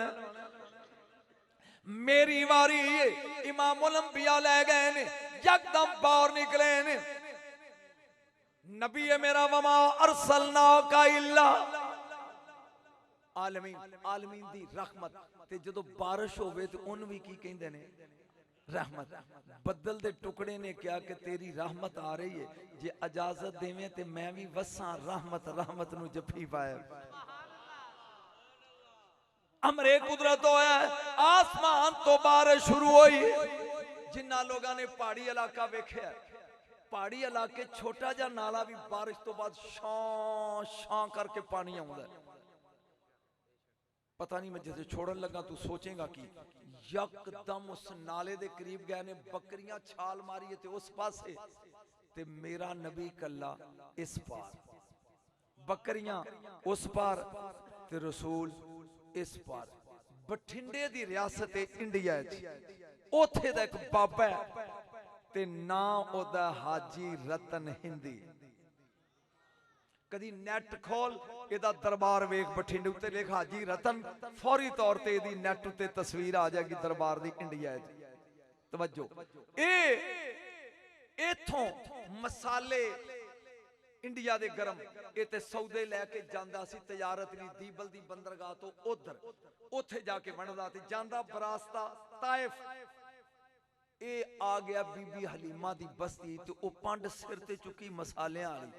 Speaker 2: मेरी वारी है। इमामुल अंबिया ले गए ने यकदम बाहर निकले ने नबी है मेरा वमा अरसलना का इल्ला आलमीन आलमीन दी रहमत ते जदों बारिश होवे ते उन भी की कहंदे ने रहमत। बदल दे टुकड़े ने क्या कि तेरी रहमत आ रही है जे इजाजत देवें ते मैं भी वसा रहमत रहमत नू जफी पाए। अमरे कुदरत होया आसमान तो बारिश शुरू हुई। जिन्ना लोगों ने पहाड़ी इलाका वेख्या पहाड़ी इलाके छोटा जा नाला भी बारिश तो बाद शां शां करके पानी आउंदा। पता नहीं मैं जैसे छोड़न लगा तू सोचेगा कि यकदम उस नाले दे करीब गए ने बकरियां छाल मारी ते उस पासे ते मेरा नबी कल्ला इस पार बकरियां उस पार ते रसूल इस पार। बठिंडे दी रियासत इंडिया ओथे दा एक बाबा है ते ना ओदा हाजी रतन हिंदी। कदी नेट खोल एदा दरबार वेख बठिंडे उत्ते लिख हाजी रतन फौरी तौर ते एदी नेट उत्ते तस्वीर आ जाएगी दरबार दी इंडिया। तवज्जो ए इथों मसाले इंडिया दे गरम ए ते सौदे लैके जांदा सी तजारत ली दीबल दी बंदरगाह तो उधर उथे जाके बनदा ते जांदा बरास्ता ताइफ। ए आ गया बीबी हलीमा दी बस्ती ते ओ पंड सिर ते चुकी मसाले वाली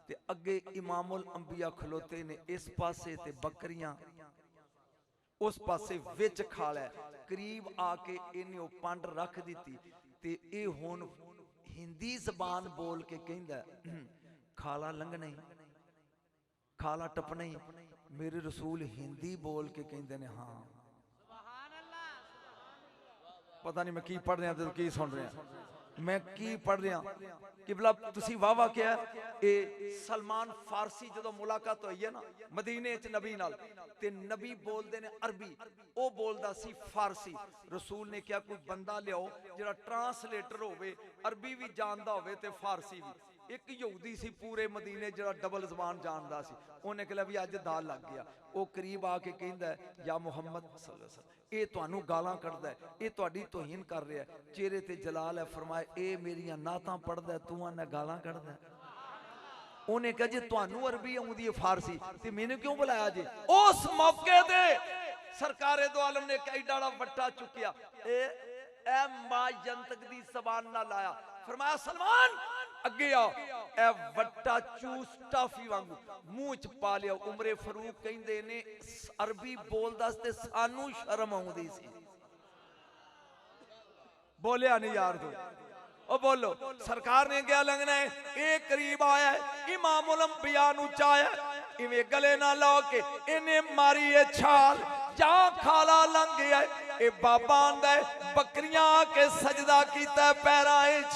Speaker 2: ते अगे इमामुल अंबिया खलोते ने इस पासे ते बकरियां उस पासे विच खाला करीब आके इन्हें वो पंड रख दी ते ये हुण हिंदी जबान बोल के कहंदा खाला लंघना ही खाला टपना ही। मेरे रसूल हिंदी बोल के कहंदे ने हाँ पता नहीं मैं की पढ़ रहा की सुन रहा मैं की पढ़ रहा किबला तुसी वाह वाह क्या ए सलमान फारसी जो मुलाकात हुई है ना मदीने च नबी नाल ते नबी बोलते ने अरबी वो बोलता सी फारसी। रसूल ने क्या कोई बंदा लियाओ जिहड़ा ट्रांसलेटर होवे अरबी भी जानदा होवे ते फारसी भी। एक यहूदी सी पूरे मदीने जिहड़ा डबल जबान जानदा सी उन्हें कहा भी अज दाल लग गया। वो करीब आके कहंदा या मुहम्मद सल्लल्लाहु अलैहि वसल्लम ये तुहानू गालां कढदा है ये तुहाडी तौहीन कर रहा है। चेहरे ते जलाल है फरमाया ये मेरियां नातां पढ़दा है तू आना गालां कढदा है। उन्हें कहा जी तुहानू अरबी आउंदी है फारसी ते मैनू क्यों बुलाया जी। उस मौके ते सरकारे दो आलम ने कई डाला वट्टा चुकिया ए मां जंतक दी जबान ना लाया फरमाया सलमान अगे आओ ए वट्टा चूस टाफी वांगू मुंह च पा लिया। उमरे फरूक कहंदे ने अरबी बोलदा ते सानू शर्म आउंदी सी बोलिया नहीं यार तू ओ बोलो सरकार ने क्या लंघना है ये करीब आया है इमामुल अंबिया नु चाया इवें गले ना ला के इन्हें मारी है छाल जा खाला लंघ गया ये बाबा आंदा है बकरियां आके सजदा कीता पैरां विच।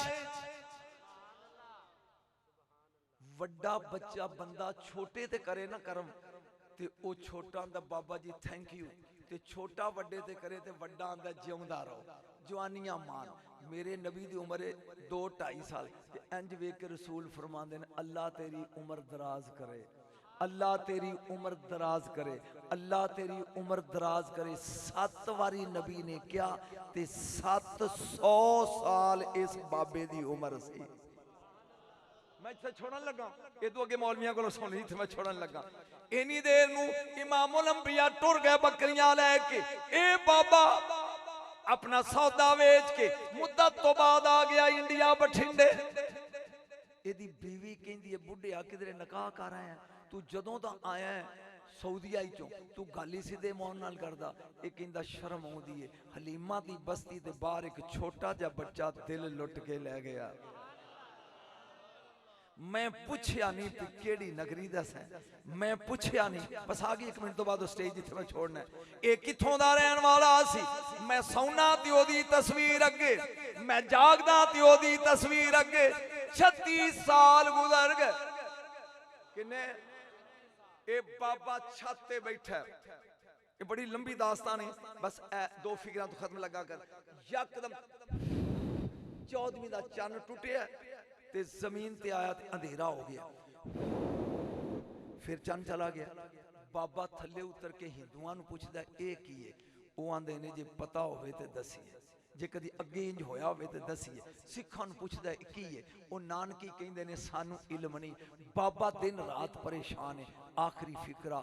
Speaker 2: वड्डा बच्चा बंदा छोटे ते करे ना करम ते ओ छोटा आंदा बाबा जी थैंक यू ते छोटा वड्डे ते करे ते वड्डा आंदा जिउंदा रहो जवानियां मान। मेरे नबी दी उम्र 2-2.5 साल ते इंज वेख के रसूल फरमांदे ने अल्लाह तेरी उम्र दराज करे अल्लाह तेरी उम्र दराज करे अल्लाह तेरी उम्र दराज करे। 7 वारी नबी ने क्या ते 700 साल इस बाबे दी उम्र सी। मैं इत्थे छोड़न लगा ये तो अगे मौलवियां को सुन ली मैं छोड़न लगा इन्नी देर नू इमामुल अंबिया टुर गए बकरियां लेके ए बाबा अपना सौदा वेच के मुद्दत तो बाद आ गया इंडिया बठिंडे। एदी बीवी कहंदी है बुढ़िया किधरे निकाह कर आया तू जदों दा आया है सऊदीया चों तू गल ही सीधे मौन नाल करदा। ये कहंदा शर्म आउंदी है हलीमा दी बस्ती दे बाहर एक छोटा जा बच्चा दिल लुट के ले गया। मैं पूछया नहीं कि केड़ी नगरी दस है मैं पूछया नहीं बस आ गई 1 मिनट तो बाद स्टेज जिथे मैं छोड़ना है ये किथों दा रहन वाला सी। मैं सौना ते ओदी तस्वीर अगे मैं जागदा ते ओदी तस्वीर अगे 36 साल गुजर गए किन्ने ये बाबा छत ते बैठा ये बड़ी लंबी दास्तान है बस 2 फिगरां तो खत्म लगा कर यकदम 14वीं दा चन्न टुटिया ते जमीन ते आया ते अंधेरा हो गया फिर चंद चला गया। बाबा थले उतर के हिंदुआं नूं पुछदा ए की है वो आंदे ने जे पता होवे ते दसीए जे कदी अगे इंज होया होवे ते दसीए। सिखां नूं पुछदा की है वो नानकी कहंदे ने सानू इल्म नहीं। बाबा दिन रात परेशान है आखिरी फिकरा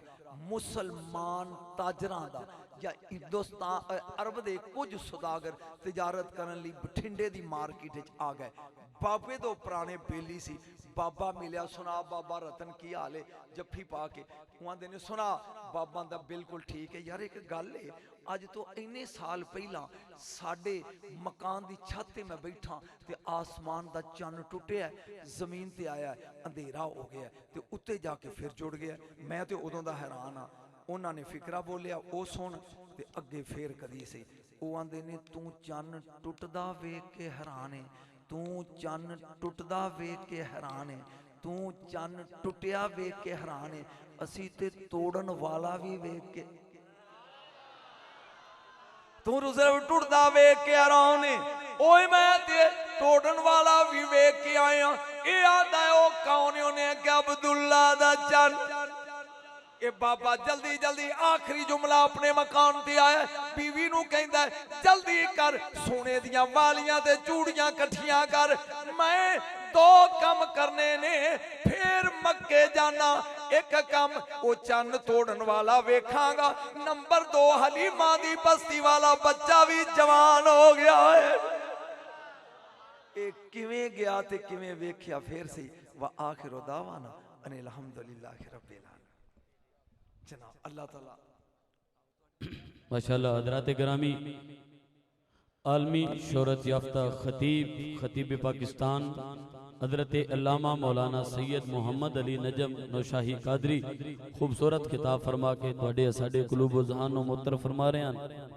Speaker 2: मुसलमान ताजरां दा या हिंदुस्तान अरब दे कुछ सौदागर तिजारत करन लई बठिंडे दी मार्केट विच आ गए। बाबे तो पुराने बेली सी बाबा मिलिया सुना बाबा रतन की हाल है जफ्फी पा के आंदे ने सुना बाबा दा बिल्कुल ठीक है यार एक गल है अज तो इन्ने साल पहला साडे मकान दी छत ते मैं बैठा ते आसमान दा चन्न टुटिया जमीन ते आया अंधेरा हो गया ते उत्ते जाके फिर जुड़ गया। मैं तो उदों दा हैरान हाँ उन्होंने ने फिकरा बोलिया वो सुन ते अगे फिर कदी सी वो आंदे ने तू चन्न टुटदा वेख के हैरान है तू चन्न टुटदा वेख के हैरान है तू चन्न टुटिया वेख के हैरान है असी ते तोड़न वाला भी वेख के तू रुज़र टुटदा वेख के हैरान है ओए मैं ते तोड़न वाला भी वेख के आया। ये आंदा है ओ कौन है उन्हें क्या अब्दुल्ला दा चन्न ये बाबा जल्दी जल्दी आखिरी जुमला अपने मकान ते आया बीवी नू कहंदा है जल्दी कर सोने दियां वालियां ते चूड़ियां कठियां कर मैं 2 कम करने ने फिर मक्के जाना। एक कम वो चन्न तोड़न वाला वेखांगा नंबर 2 हलीमा दी बस्ती वाला बच्चा भी जवान हो गया है। ये किवें गया ते किवें वेख्या फिर सी व आखिर दावाना अनिल हम्दुलिल्लाहि रब्बिल आलमीन। जनाब अल्लाह ताला
Speaker 3: माशाअल्लाह हजरात गिरामी आलमी शोहरत याफ्ता खतीब पाकिस्तान हजरत अल्लामा मौलाना सैयद मोहम्मद अली नजम नौशाही कादरी खूबसूरत खिताब फरमा के तुहाडे साडे कुलूब ज़हान नूं मुअत्तर फरमा रहे हैं।